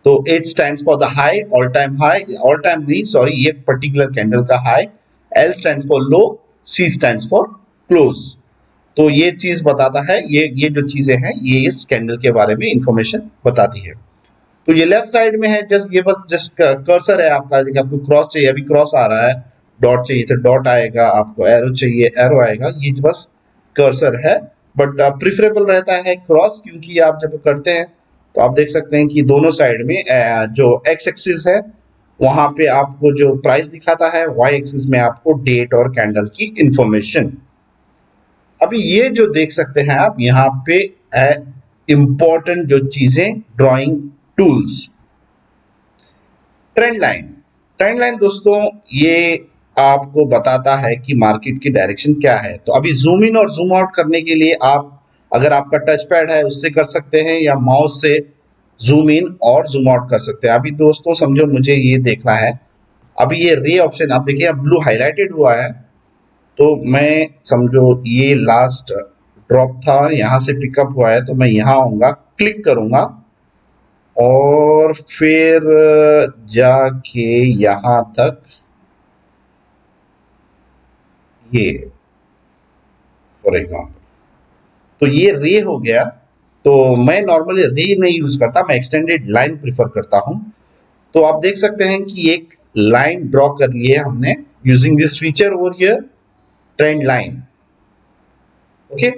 तो H stand for the high, all time high, all time नहीं सॉरी, ये पर्टिकुलर कैंडल का high. L stand for low, C stand for close. तो ये चीज बताता है, ये जो चीजें हैं ये इस कैंडल के बारे में इंफॉर्मेशन बताती है। तो ये लेफ्ट साइड में है, जस्ट ये बस जस्ट कर्सर है आपका, आपको क्रॉस चाहिए अभी क्रॉस आ रहा है, डॉट चाहिए तो डॉट आएगा, आपको एरो चाहिए एरो आएगा, ये बस कर्सर है। बट प्रिफरेबल रहता है क्रॉस, क्योंकि आप जब करते हैं तो आप देख सकते हैं कि दोनों साइड में जो एक्स एक्सिस है वहां पे आपको जो प्राइस दिखाता है, वाई एक्सिस में आपको डेट और कैंडल की इंफॉर्मेशन। अभी ये जो देख सकते हैं आप यहाँ पे इंपॉर्टेंट जो चीजें, drawing tools. Trend line, trend line दोस्तों ये आपको बताता है कि मार्केट की डायरेक्शन क्या है। तो अभी जूम इन और जूम आउट करने के लिए आप, अगर आपका टच पैड है उससे कर सकते हैं, या माउस से जूम इन और जूम आउट कर सकते हैं। अभी दोस्तों समझो मुझे ये देखना है, अभी ये रे ऑप्शन आप देखिए, अब ब्लू हाईलाइटेड हुआ है, तो मैं समझो ये लास्ट ड्रॉप था, यहाँ से पिकअप हुआ है, तो मैं यहाँ आऊंगा, क्लिक करूंगा और फिर जाके यहाँ तक ये फॉर एग्जाम्पल, तो ये रे हो गया। तो मैं नॉर्मली रे नहीं यूज करता, मैं एक्सटेंडेड लाइन प्रिफर करता हूं। तो आप देख सकते हैं कि एक लाइन ड्रॉ कर लिए हमने using this feature over here, trend line. Okay,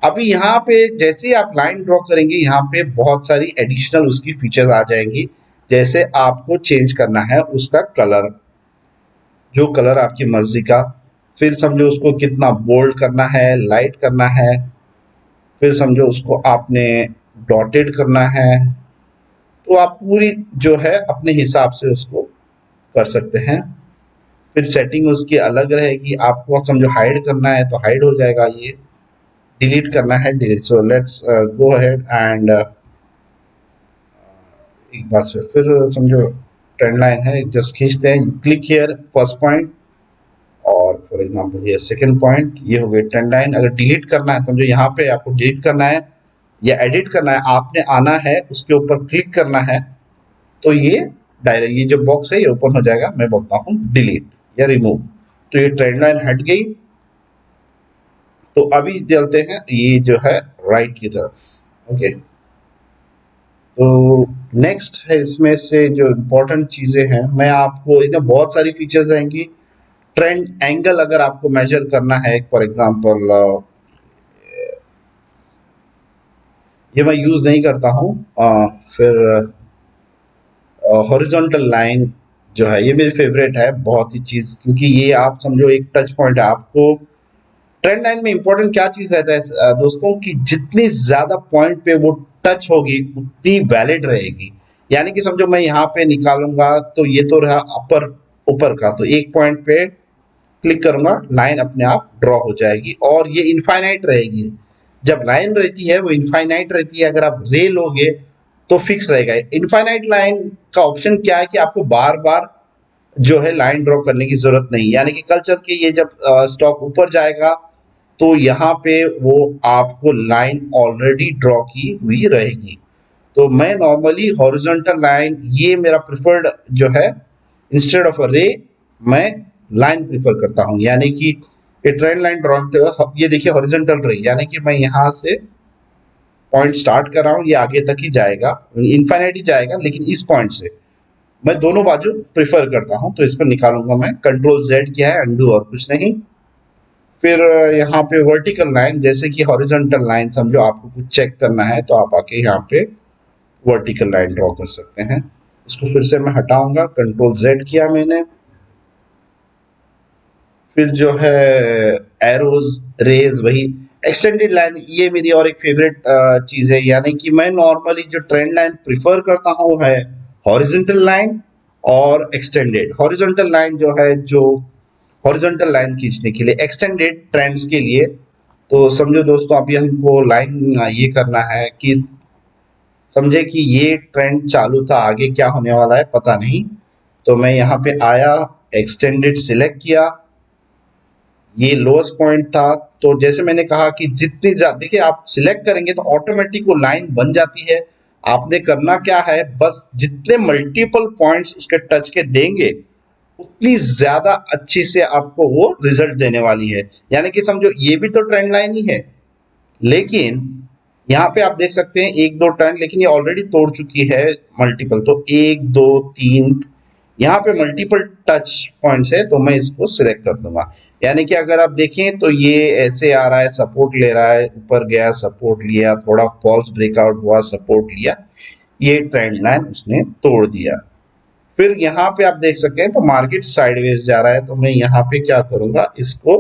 अभी यहाँ पे जैसे आप लाइन ड्रॉ करेंगे यहाँ पे बहुत सारी एडिशनल उसकी फीचर्स आ जाएंगी। जैसे आपको चेंज करना है उसका कलर, जो कलर आपकी मर्जी का, फिर समझो उसको कितना बोल्ड करना है, लाइट करना है, फिर समझो उसको आपने डॉटेड करना है, तो आप पूरी जो है अपने हिसाब से उसको कर सकते हैं। फिर सेटिंग उसकी अलग रहेगी, आपको समझो हाइड करना है तो हाइड हो जाएगा, ये डिलीट करना है delete. So let's go ahead and एक बार से फिर समझो ट्रेंड लाइन है, जस्ट खींचते हैं, क्लिक हियर फर्स्ट पॉइंट और फॉर एग्जांपल ये सेकंड पॉइंट, ये हो गई ट्रेंड लाइन। अगर डिलीट करना है, समझो यहाँ पे आपको डिलीट करना है या एडिट करना है, आपने आना है उसके ऊपर क्लिक करना है, तो ये डायरेक्ट ये जो बॉक्स है ये ओपन हो जाएगा, मैं बोलता हूँ डिलीट या रिमूव, तो ये ट्रेंड लाइन हट गई। तो अभी चलते हैं ये जो है राइट की तरफ। ओके, तो नेक्स्ट है इसमें से जो इम्पोर्टेंट चीजें हैं, मैं आपको इसमें बहुत सारी फीचर्स रहेंगी। ट्रेंड एंगल अगर आपको मेजर करना है, फॉर एग्जांपल ये मैं यूज नहीं करता हूँ। फिर हॉरिजॉन्टल लाइन जो है ये मेरी फेवरेट है बहुत ही चीज, क्योंकि ये आप समझो एक टच पॉइंट है आपको। ट्रेंड लाइन में इंपॉर्टेंट क्या चीज रहता है दोस्तों, कि जितनी ज्यादा पॉइंट पे वो टच होगी उतनी वैलिड रहेगी। यानी कि समझो मैं यहाँ पे निकालूंगा तो ये तो रहा अपर ऊपर का, तो एक पॉइंट पे क्लिक करूंगा, लाइन अपने आप ड्रॉ हो जाएगी और ये इनफाइनाइट रहेगी। जब लाइन रहती है वो इनफाइनाइट रहती है, अगर आप रे लोगे तो फिक्स रहेगा। इनफाइनाइट लाइन का ऑप्शन क्या है कि आपको बार बार जो है लाइन ड्रॉ करने की जरूरत नहीं, यानी कि कल चल के ये जब स्टॉक ऊपर जाएगा तो यहाँ पे वो आपको लाइन ऑलरेडी ड्रॉ की हुई रहेगी। तो मैं नॉर्मली हॉरिजॉन्टल लाइन, ये मेरा प्रिफर्ड जो है, इंस्टेड ऑफ अ रे मैं लाइन प्रिफर करता हूँ। यानी कि ये ट्रेंड लाइन ड्रॉ, ये देखिए हॉरिजॉन्टल रही, यानी कि मैं यहाँ से पॉइंट स्टार्ट कर रहा हूँ, ये आगे तक ही जाएगा, इनफाइनाइट ही जाएगा, लेकिन इस पॉइंट से मैं दोनों बाजू प्रिफर करता हूँ। तो इसको निकालूंगा मैं, कंट्रोल जेड किया है, अंडू और कुछ नहीं। फिर यहाँ पे वर्टिकल लाइन, जैसे कि हॉरिजॉन्टल लाइन समझो आपको कुछ चेक करना है तो आप आके यहाँ पे वर्टिकल लाइन ड्रॉ कर सकते हैं। इसको फिर से मैं हटाऊंगा, कंट्रोल जेड किया मैंने। फिर जो है एरोज, रेज, वही एक्सटेंडेड लाइन, ये मेरी और एक फेवरेट चीज है। यानी कि मैं नॉर्मली जो ट्रेंड लाइन प्रिफर करता हूँ है हॉरिजॉन्टल लाइन और एक्सटेंडेड। हॉरिजॉन्टल लाइन जो है, जो हॉरिजॉन्टल लाइन खींचने के लिए, एक्सटेंडेड ट्रेंड्स के लिए। तो समझो दोस्तों अभी हमको लाइन ये करना है कि समझे कि ये ट्रेंड चालू था, आगे क्या होने वाला है पता नहीं, तो मैं यहाँ पे आया, एक्सटेंडेड सिलेक्ट किया, ये लोएस्ट पॉइंट था। तो जैसे मैंने कहा कि जितनी ज्यादा, देखिए आप सिलेक्ट करेंगे तो ऑटोमेटिक वो लाइन बन जाती है। आपने करना क्या है, बस जितने मल्टीपल पॉइंट्स उसके टच के देंगे उतनी ज्यादा अच्छी से आपको वो रिजल्ट देने वाली है। यानी कि समझो ये भी तो ट्रेंड लाइन ही है, लेकिन यहाँ पे आप देख सकते हैं एक दो ट्रेंड, लेकिन ये ऑलरेडी तोड़ चुकी है मल्टीपल, तो एक दो तीन, यहाँ पे मल्टीपल टच पॉइंट्स है तो मैं इसको सिलेक्ट कर दूंगा। यानी कि अगर आप देखें तो ये ऐसे आ रहा है, सपोर्ट ले रहा है, ऊपर गया सपोर्ट लिया, थोड़ा फॉल्स ब्रेकआउट हुआ सपोर्ट लिया, ये ट्रेंड लाइन उसने तोड़ दिया। फिर यहाँ पे आप देख सकते हैं तो मार्केट साइडवेज जा रहा है, तो मैं यहाँ पे क्या करूंगा, इसको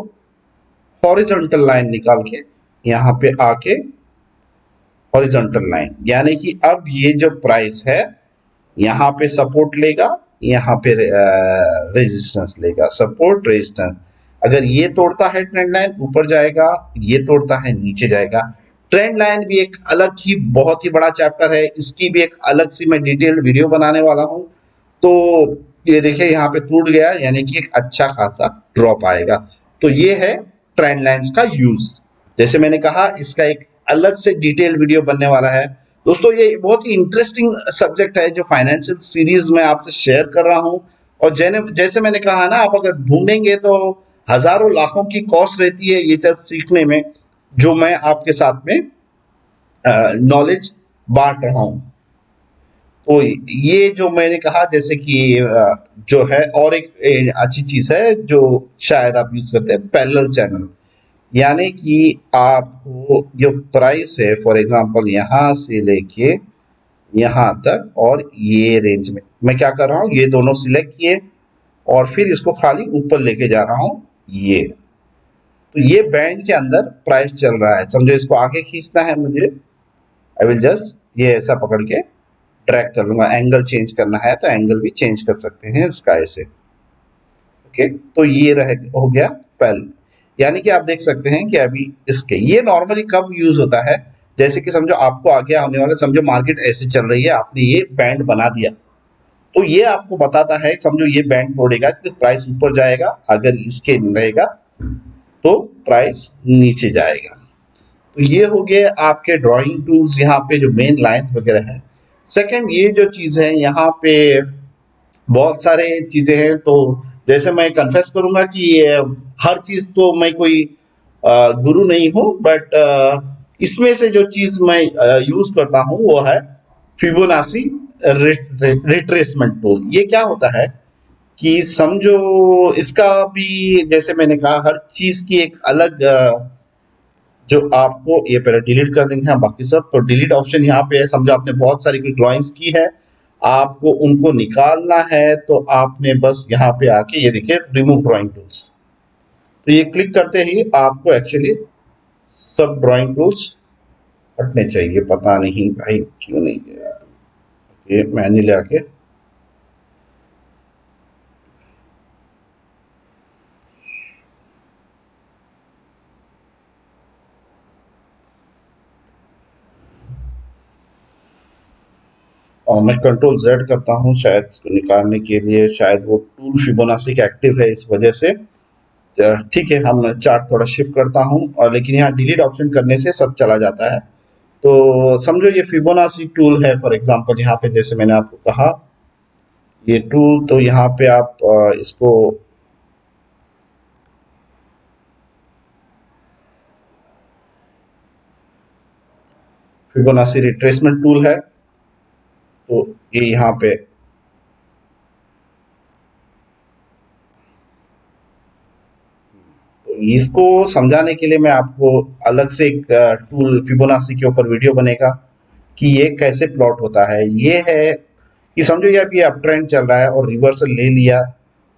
हॉरिजॉन्टल लाइन निकाल के यहाँ पे आके हॉरिजॉन्टल लाइन, यानी कि अब ये जो प्राइस है यहाँ पे सपोर्ट लेगा, यहाँ पे रेजिस्टेंस लेगा, सपोर्ट रेजिस्टेंस। अगर ये तोड़ता है ट्रेंड लाइन ऊपर जाएगा, ये तोड़ता है नीचे जाएगा। ट्रेंड लाइन भी एक अलग ही बहुत ही बड़ा चैप्टर है, इसकी भी एक अलग सी मैं डिटेल्ड वीडियो बनाने वाला हूँ। तो ये देखिए यहाँ पे टूट गया, यानी कि एक अच्छा खासा ड्रॉप आएगा। तो ये है ट्रेंड लाइंस का यूज। जैसे मैंने कहा इसका एक अलग से डिटेल वीडियो बनने वाला है। दोस्तों ये बहुत ही इंटरेस्टिंग सब्जेक्ट है जो फाइनेंशियल सीरीज में आपसे शेयर कर रहा हूँ। और जैसे मैंने कहा ना, आप अगर ढूंढेंगे तो हजारों लाखों की कॉस्ट रहती है ये चीज सीखने में, जो मैं आपके साथ में नॉलेज बांट रहा हूँ। तो ये जो मैंने कहा जैसे कि जो है, और एक अच्छी चीज है जो शायद आप यूज करते हैं, पैरेलल चैनल। यानी कि आपको जो प्राइस है फॉर एग्जांपल यहाँ से लेके यहाँ तक और ये रेंज में मैं क्या कर रहा हूँ, ये दोनों सिलेक्ट किए और फिर इसको खाली ऊपर लेके जा रहा हूँ। ये तो ये बैंड के अंदर प्राइस चल रहा है, समझो इसको आगे खींचना है मुझे, आई विल जस्ट ये ऐसा पकड़ के ड्रैग कर लूंगा। एंगल चेंज करना है तो एंगल भी चेंज कर सकते हैं इसका ऐसे। ओके, तो ये रह हो गया पहले। यानी कि आप देख सकते हैं कि अभी इसके ये नॉर्मली कब यूज होता है, जैसे कि समझो आपको आगे आने वाला, समझो मार्केट ऐसे चल रही है, आपने ये बैंड बना दिया, तो ये आपको बताता है, समझो ये बैंड तोड़ेगा तो प्राइस ऊपर जाएगा, अगर इसके रहेगा तो प्राइस नीचे जाएगा। तो ये हो गए आपके ड्राइंग टूल्स, यहाँ पे जो मेन लाइंस वगैरह है। सेकंड ये जो चीज है यहाँ पे बहुत सारे चीजें हैं, तो जैसे मैं कन्फेस करूंगा कि हर चीज तो मैं कोई गुरु नहीं हूँ, बट इसमें से जो चीज मैं यूज करता हूँ वो है फिबोनाची रिट्रेसमेंट टूल। ये क्या होता है कि समझो इसका भी, जैसे मैंने कहा, हर चीज की एक अलग जो आपको, ये पहले डिलीट कर देंगे हम बाकी सब, तो डिलीट ऑप्शन यहाँ पे है। समझो आपने बहुत सारी कुछ ड्राइंग्स की है, आपको उनको निकालना है, तो आपने बस यहाँ पे आके ये देखिए रिमूव ड्राइंग टूल्स, तो ये क्लिक करते ही आपको एक्चुअली सब ड्राइंग टूल्स हटने चाहिए। पता नहीं भाई क्यों नहीं गया, ये मैन्युअली आके और मैं कंट्रोल जेड करता हूँ शायद इसको निकालने के लिए, शायद वो टूल फिबोनाची का एक्टिव है इस वजह से। ठीक है, हम चार्ट थोड़ा शिफ्ट करता हूँ, और लेकिन यहाँ डिलीट ऑप्शन करने से सब चला जाता है। तो समझो ये फिबोनाची टूल है फॉर एग्जांपल, यहाँ पे जैसे मैंने आपको कहा ये टूल, तो यहाँ पे आप इसको फिबोनाची रिट्रेसमेंट टूल है, तो ये यहाँ पे इसको समझाने के लिए मैं आपको अलग से एक टूल फिबोनाची के ऊपर वीडियो बनेगा कि ये कैसे प्लॉट होता है। ये है कि समझो ये अभी अप ट्रेंड चल रहा है और रिवर्सल ले लिया,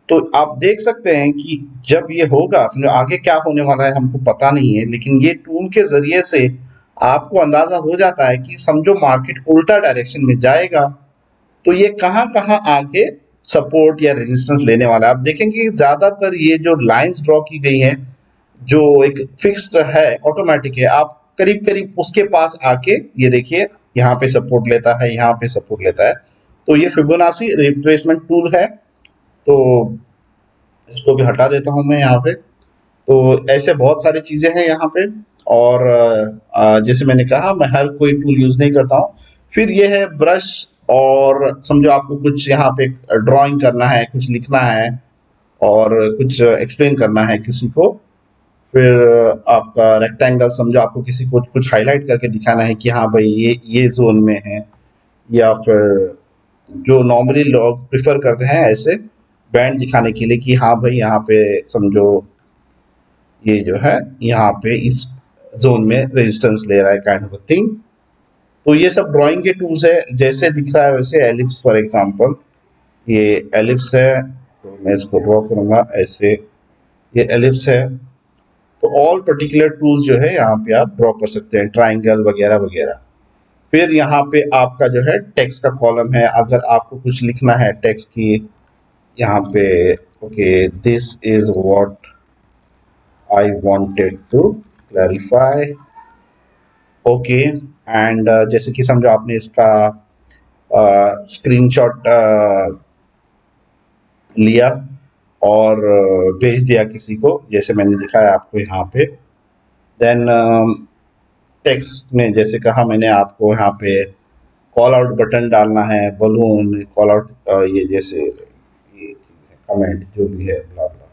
तो आप देख सकते हैं कि जब ये होगा, समझो आगे क्या होने वाला है हमको पता नहीं है, लेकिन ये टूल के जरिए से आपको अंदाजा हो जाता है कि समझो मार्केट उल्टा डायरेक्शन में जाएगा तो ये कहाँ कहाँ आके सपोर्ट या रेजिस्टेंस लेने वाला है। आप देखेंगे कि ज्यादातर ये जो लाइंस ड्रॉ की गई हैं, जो एक फिक्स्ड है, ऑटोमेटिक है, आप करीब करीब उसके पास आके ये देखिए यहाँ पे सपोर्ट लेता है, यहाँ पे सपोर्ट लेता है। तो ये फिबोनाची रिट्रेसमेंट टूल है, तो इसको भी हटा देता हूं मैं यहाँ पे। तो ऐसे बहुत सारी चीजें हैं यहाँ पे, और जैसे मैंने कहा मैं हर कोई टूल यूज नहीं करता हूँ। फिर ये है ब्रश, और समझो आपको कुछ यहाँ पे ड्राइंग करना है, कुछ लिखना है और कुछ एक्सप्लेन करना है किसी को, फिर आपका रेक्टेंगल, समझो आपको किसी को कुछ हाईलाइट करके दिखाना है कि हाँ भाई ये जोन में है, या फिर जो नॉर्मली लोग प्रेफर करते हैं ऐसे बैंड दिखाने के लिए कि हाँ भाई यहाँ पे समझो ये जो है यहाँ पे इस जोन में रेजिस्टेंस ले रहा है काइंड ऑफ थिंग। तो ये सब ड्राइंग के टूल्स है, जैसे दिख रहा है वैसे एलिप्स फॉर एग्जांपल, ये एलिप्स है तो मैं इसको ड्रॉ करूंगा ऐसे, ये एलिप्स है। तो ऑल पर्टिकुलर टूल्स जो है यहाँ पे आप ड्रॉ कर सकते हैं, ट्राइंगल वगैरह वगैरह। फिर यहाँ पे आपका जो है टेक्स्ट का कॉलम है, अगर आपको कुछ लिखना है टेक्स्ट की यहाँ पे, okay this is what I wanted to clarify, okay and जैसे कि समझो आपने इसका स्क्रीनशॉट लिया और भेज दिया किसी को, जैसे मैंने दिखाया आपको यहाँ पे। देन टेक्स्ट में जैसे कहा मैंने आपको यहाँ पे कॉल आउट बटन डालना है, बलून कॉल आउट, ये जैसे ये कमेंट जो भी है ब्ला ब्ला,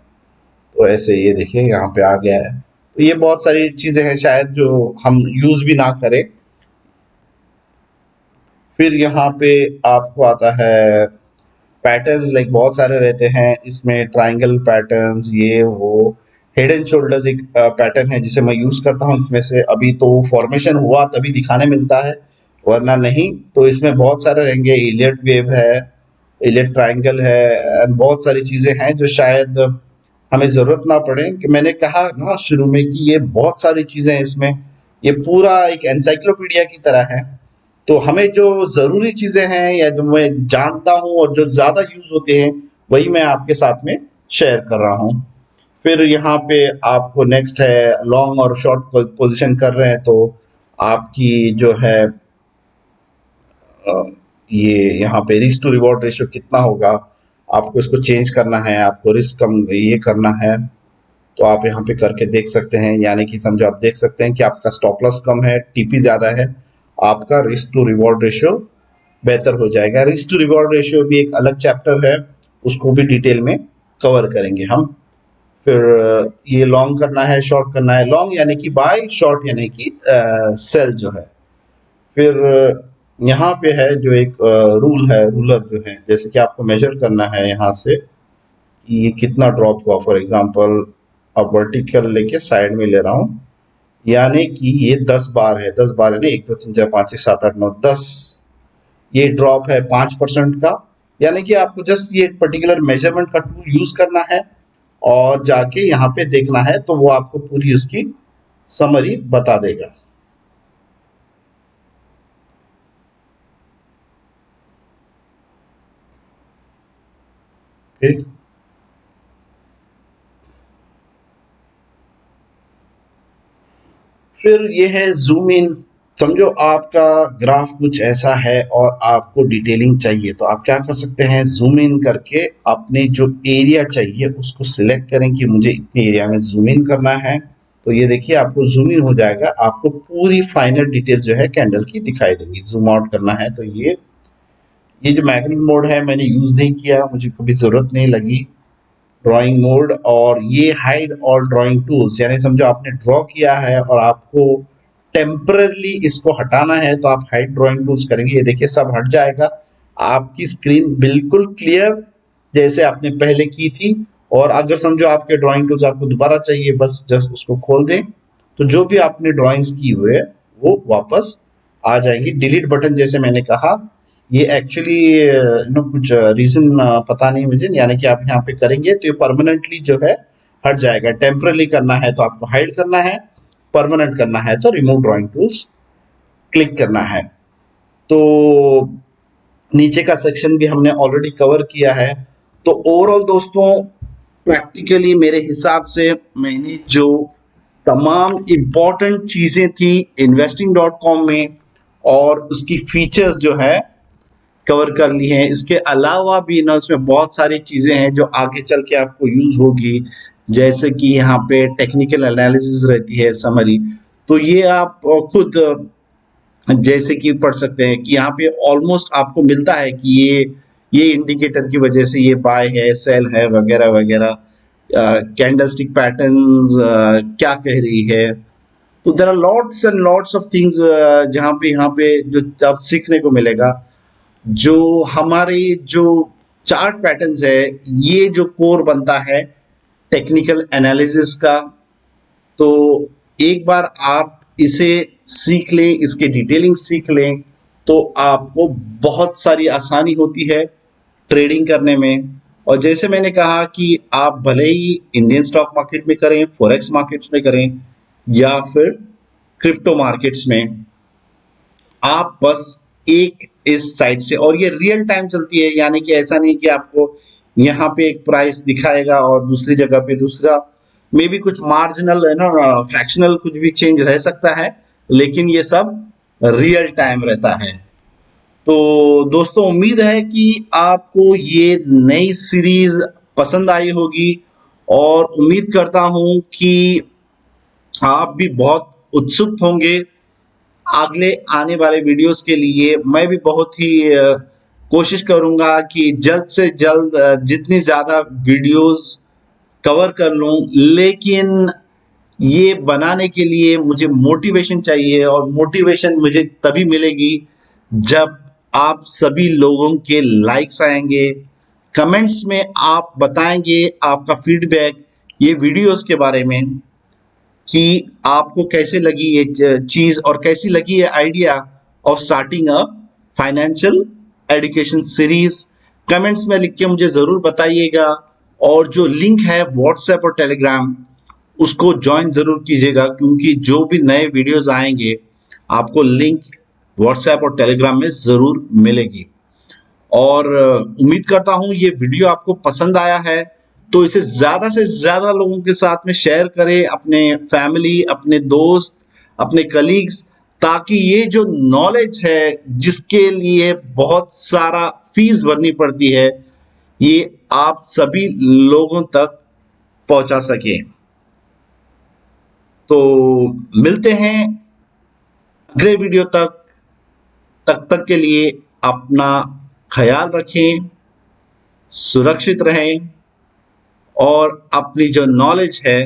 तो ऐसे ये देखिए यहाँ पे आ गया है। तो ये बहुत सारी चीजें हैं शायद जो हम यूज भी ना करें। फिर यहाँ पे आपको आता है पैटर्न्स, लाइक बहुत सारे रहते हैं इसमें, ट्राइंगल पैटर्न्स ये वो। हेड एंड शोल्डर्स एक पैटर्न है जिसे मैं यूज करता हूँ इसमें से, अभी तो फॉर्मेशन हुआ तभी दिखाने मिलता है वरना नहीं। तो इसमें बहुत सारे रहेंगे, इलियट वेव है, इलियट ट्राइंगल है एंड बहुत सारी चीजें हैं जो शायद हमें जरूरत ना पड़े। कि मैंने कहा ना शुरू में कि ये बहुत सारी चीजें हैं इसमें, ये पूरा एक एनसाइक्लोपीडिया की तरह है। तो हमें जो ज़रूरी चीज़ें हैं या जो मैं जानता हूँ और जो ज़्यादा यूज़ होते हैं, वही मैं आपके साथ में शेयर कर रहा हूँ। फिर यहाँ पे आपको नेक्स्ट है लॉन्ग और शॉर्ट पोजीशन कर रहे हैं तो आपकी जो है ये यहाँ पे रिस्क टू रिवॉर्ड रेशियो कितना होगा, आपको इसको चेंज करना है, आपको रिस्क कम ये करना है। तो आप यहाँ पे करके देख सकते हैं, यानी कि समझो आप देख सकते हैं कि आपका स्टॉप लॉस कम है, टीपी ज़्यादा है, आपका रिस्क टू रिवॉर्ड रेशियो बेहतर हो जाएगा। रिस्क टू रिवॉर्ड रेशियो भी एक अलग चैप्टर है, उसको भी डिटेल में कवर करेंगे हम। फिर ये लॉन्ग करना है, शॉर्ट करना है, लॉन्ग यानी कि बाय, शॉर्ट यानी कि सेल जो है। फिर यहाँ पे है जो एक रूल है, रूलर जो है, जैसे कि आपको मेजर करना है यहाँ से कि ये कितना ड्रॉप हुआ। फॉर एग्जांपल अब वर्टिकल लेके साइड में ले रहा हूँ, यानी कि ये 10 बार है, 10 बार यानी 1 2 3 4 5 6 7 8 9 10, ये ड्रॉप है 5% का। यानी कि आपको जस्ट ये पर्टिकुलर मेजरमेंट का टूल यूज करना है और जाके यहाँ पे देखना है, तो वो आपको पूरी उसकी समरी बता देगा। ठीक, फिर ये है जूम इन। समझो आपका ग्राफ कुछ ऐसा है और आपको डिटेलिंग चाहिए, तो आप क्या कर सकते हैं, जूम इन करके अपने जो एरिया चाहिए उसको सिलेक्ट करें कि मुझे इतने एरिया में जूम इन करना है। तो ये देखिए आपको जूम इन हो जाएगा, आपको पूरी फाइनल डिटेल जो है कैंडल की दिखाई देंगी। जूम आउट करना है तो ये जो मैग्नेट मोड है मैंने यूज नहीं किया, मुझे कभी जरूरत नहीं लगी। ड्राइंग मोड और ये हाइड और ड्राइंग टूल्स, यानी समझो आपने ड्रॉ किया है और आपको टेम्परली इसको हटाना है तो आप हाइड ड्राइंग टूल्स करेंगे, ये देखिए सब हट जाएगा, आपकी स्क्रीन बिल्कुल क्लियर जैसे आपने पहले की थी। और अगर समझो आपके ड्राइंग टूल्स आपको दोबारा चाहिए, बस जस्ट उसको खोल दें तो जो भी आपने ड्राइंग्स की हुए वो वापस आ जाएंगी। डिलीट बटन जैसे मैंने कहा, ये एक्चुअली नो कुछ रीजन पता नहीं मुझे, यानी कि आप यहाँ पे करेंगे तो ये परमानेंटली जो है हट जाएगा। टेम्परली करना है तो आपको हाइड करना है, परमानेंट करना है तो रिमूव ड्राइंग टूल्स क्लिक करना है। तो नीचे का सेक्शन भी हमने ऑलरेडी कवर किया है। तो ओवरऑल दोस्तों प्रैक्टिकली मेरे हिसाब से मैंने जो तमाम इम्पोर्टेंट चीजें थी investing.com में और उसकी फीचर्स जो है कवर कर ली हैं, इसके अलावा भी ना उसमें बहुत सारी चीजें हैं जो आगे चल के आपको यूज होगी, जैसे कि यहाँ पे टेक्निकल एनालिसिस रहती है, समरी। तो ये आप खुद जैसे कि पढ़ सकते हैं कि यहाँ पे ऑलमोस्ट आपको मिलता है कि ये इंडिकेटर की वजह से ये बाय है, सेल है वगैरह वगैरह, कैंडलस्टिक पैटर्न्स क्या कह रही है। तो there are lots and lots of things जहाँ पे यहाँ पे जो आप सीखने को मिलेगा। जो हमारे जो चार्ट पैटर्न्स है, ये जो कोर बनता है टेक्निकल एनालिसिस का। तो एक बार आप इसे सीख लें, इसके डिटेलिंग सीख लें, तो आपको बहुत सारी आसानी होती है ट्रेडिंग करने में। और जैसे मैंने कहा कि आप भले ही इंडियन स्टॉक मार्केट में करें, फॉरेक्स मार्केट्स में करें, या फिर क्रिप्टो मार्केट्स में, आप बस एक इस साइट से, और ये रियल टाइम चलती है, यानी कि ऐसा नहीं कि आपको यहाँ पे एक प्राइस दिखाएगा और दूसरी जगह पे दूसरा, मे भी कुछ मार्जिनल है ना, फ्रैक्शनल कुछ भी चेंज रह सकता है, लेकिन ये सब रियल टाइम रहता है। तो दोस्तों, उम्मीद है कि आपको ये नई सीरीज पसंद आई होगी, और उम्मीद करता हूं कि आप भी बहुत उत्सुक होंगे अगले आने वाले वीडियोस के लिए। मैं भी बहुत ही कोशिश करूंगा कि जल्द से जल्द जितनी ज़्यादा वीडियोस कवर कर लूं, लेकिन ये बनाने के लिए मुझे मोटिवेशन चाहिए, और मोटिवेशन मुझे तभी मिलेगी जब आप सभी लोगों के लाइक्स आएंगे, कमेंट्स में आप बताएंगे आपका फीडबैक ये वीडियोस के बारे में, कि आपको कैसे लगी ये चीज, और कैसी लगी ये idea of starting a financial education series. Comments में लिख के मुझे जरूर बताइएगा, और जो लिंक है व्हाट्सएप और टेलीग्राम, उसको ज्वाइन जरूर कीजिएगा, क्योंकि जो भी नए वीडियोस आएंगे आपको लिंक व्हाट्सएप और टेलीग्राम में जरूर मिलेगी। और उम्मीद करता हूं ये वीडियो आपको पसंद आया है, तो इसे ज्यादा से ज्यादा लोगों के साथ में शेयर करें, अपने फैमिली, अपने दोस्त, अपने कलीग्स, ताकि ये जो नॉलेज है जिसके लिए बहुत सारा फीस भरनी पड़ती है, ये आप सभी लोगों तक पहुंचा सके। तो मिलते हैं अगले वीडियो तक। तब तक के लिए अपना ख्याल रखें, सुरक्षित रहें, और अपनी जो नॉलेज है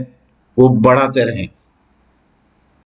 वो बढ़ाते रहें।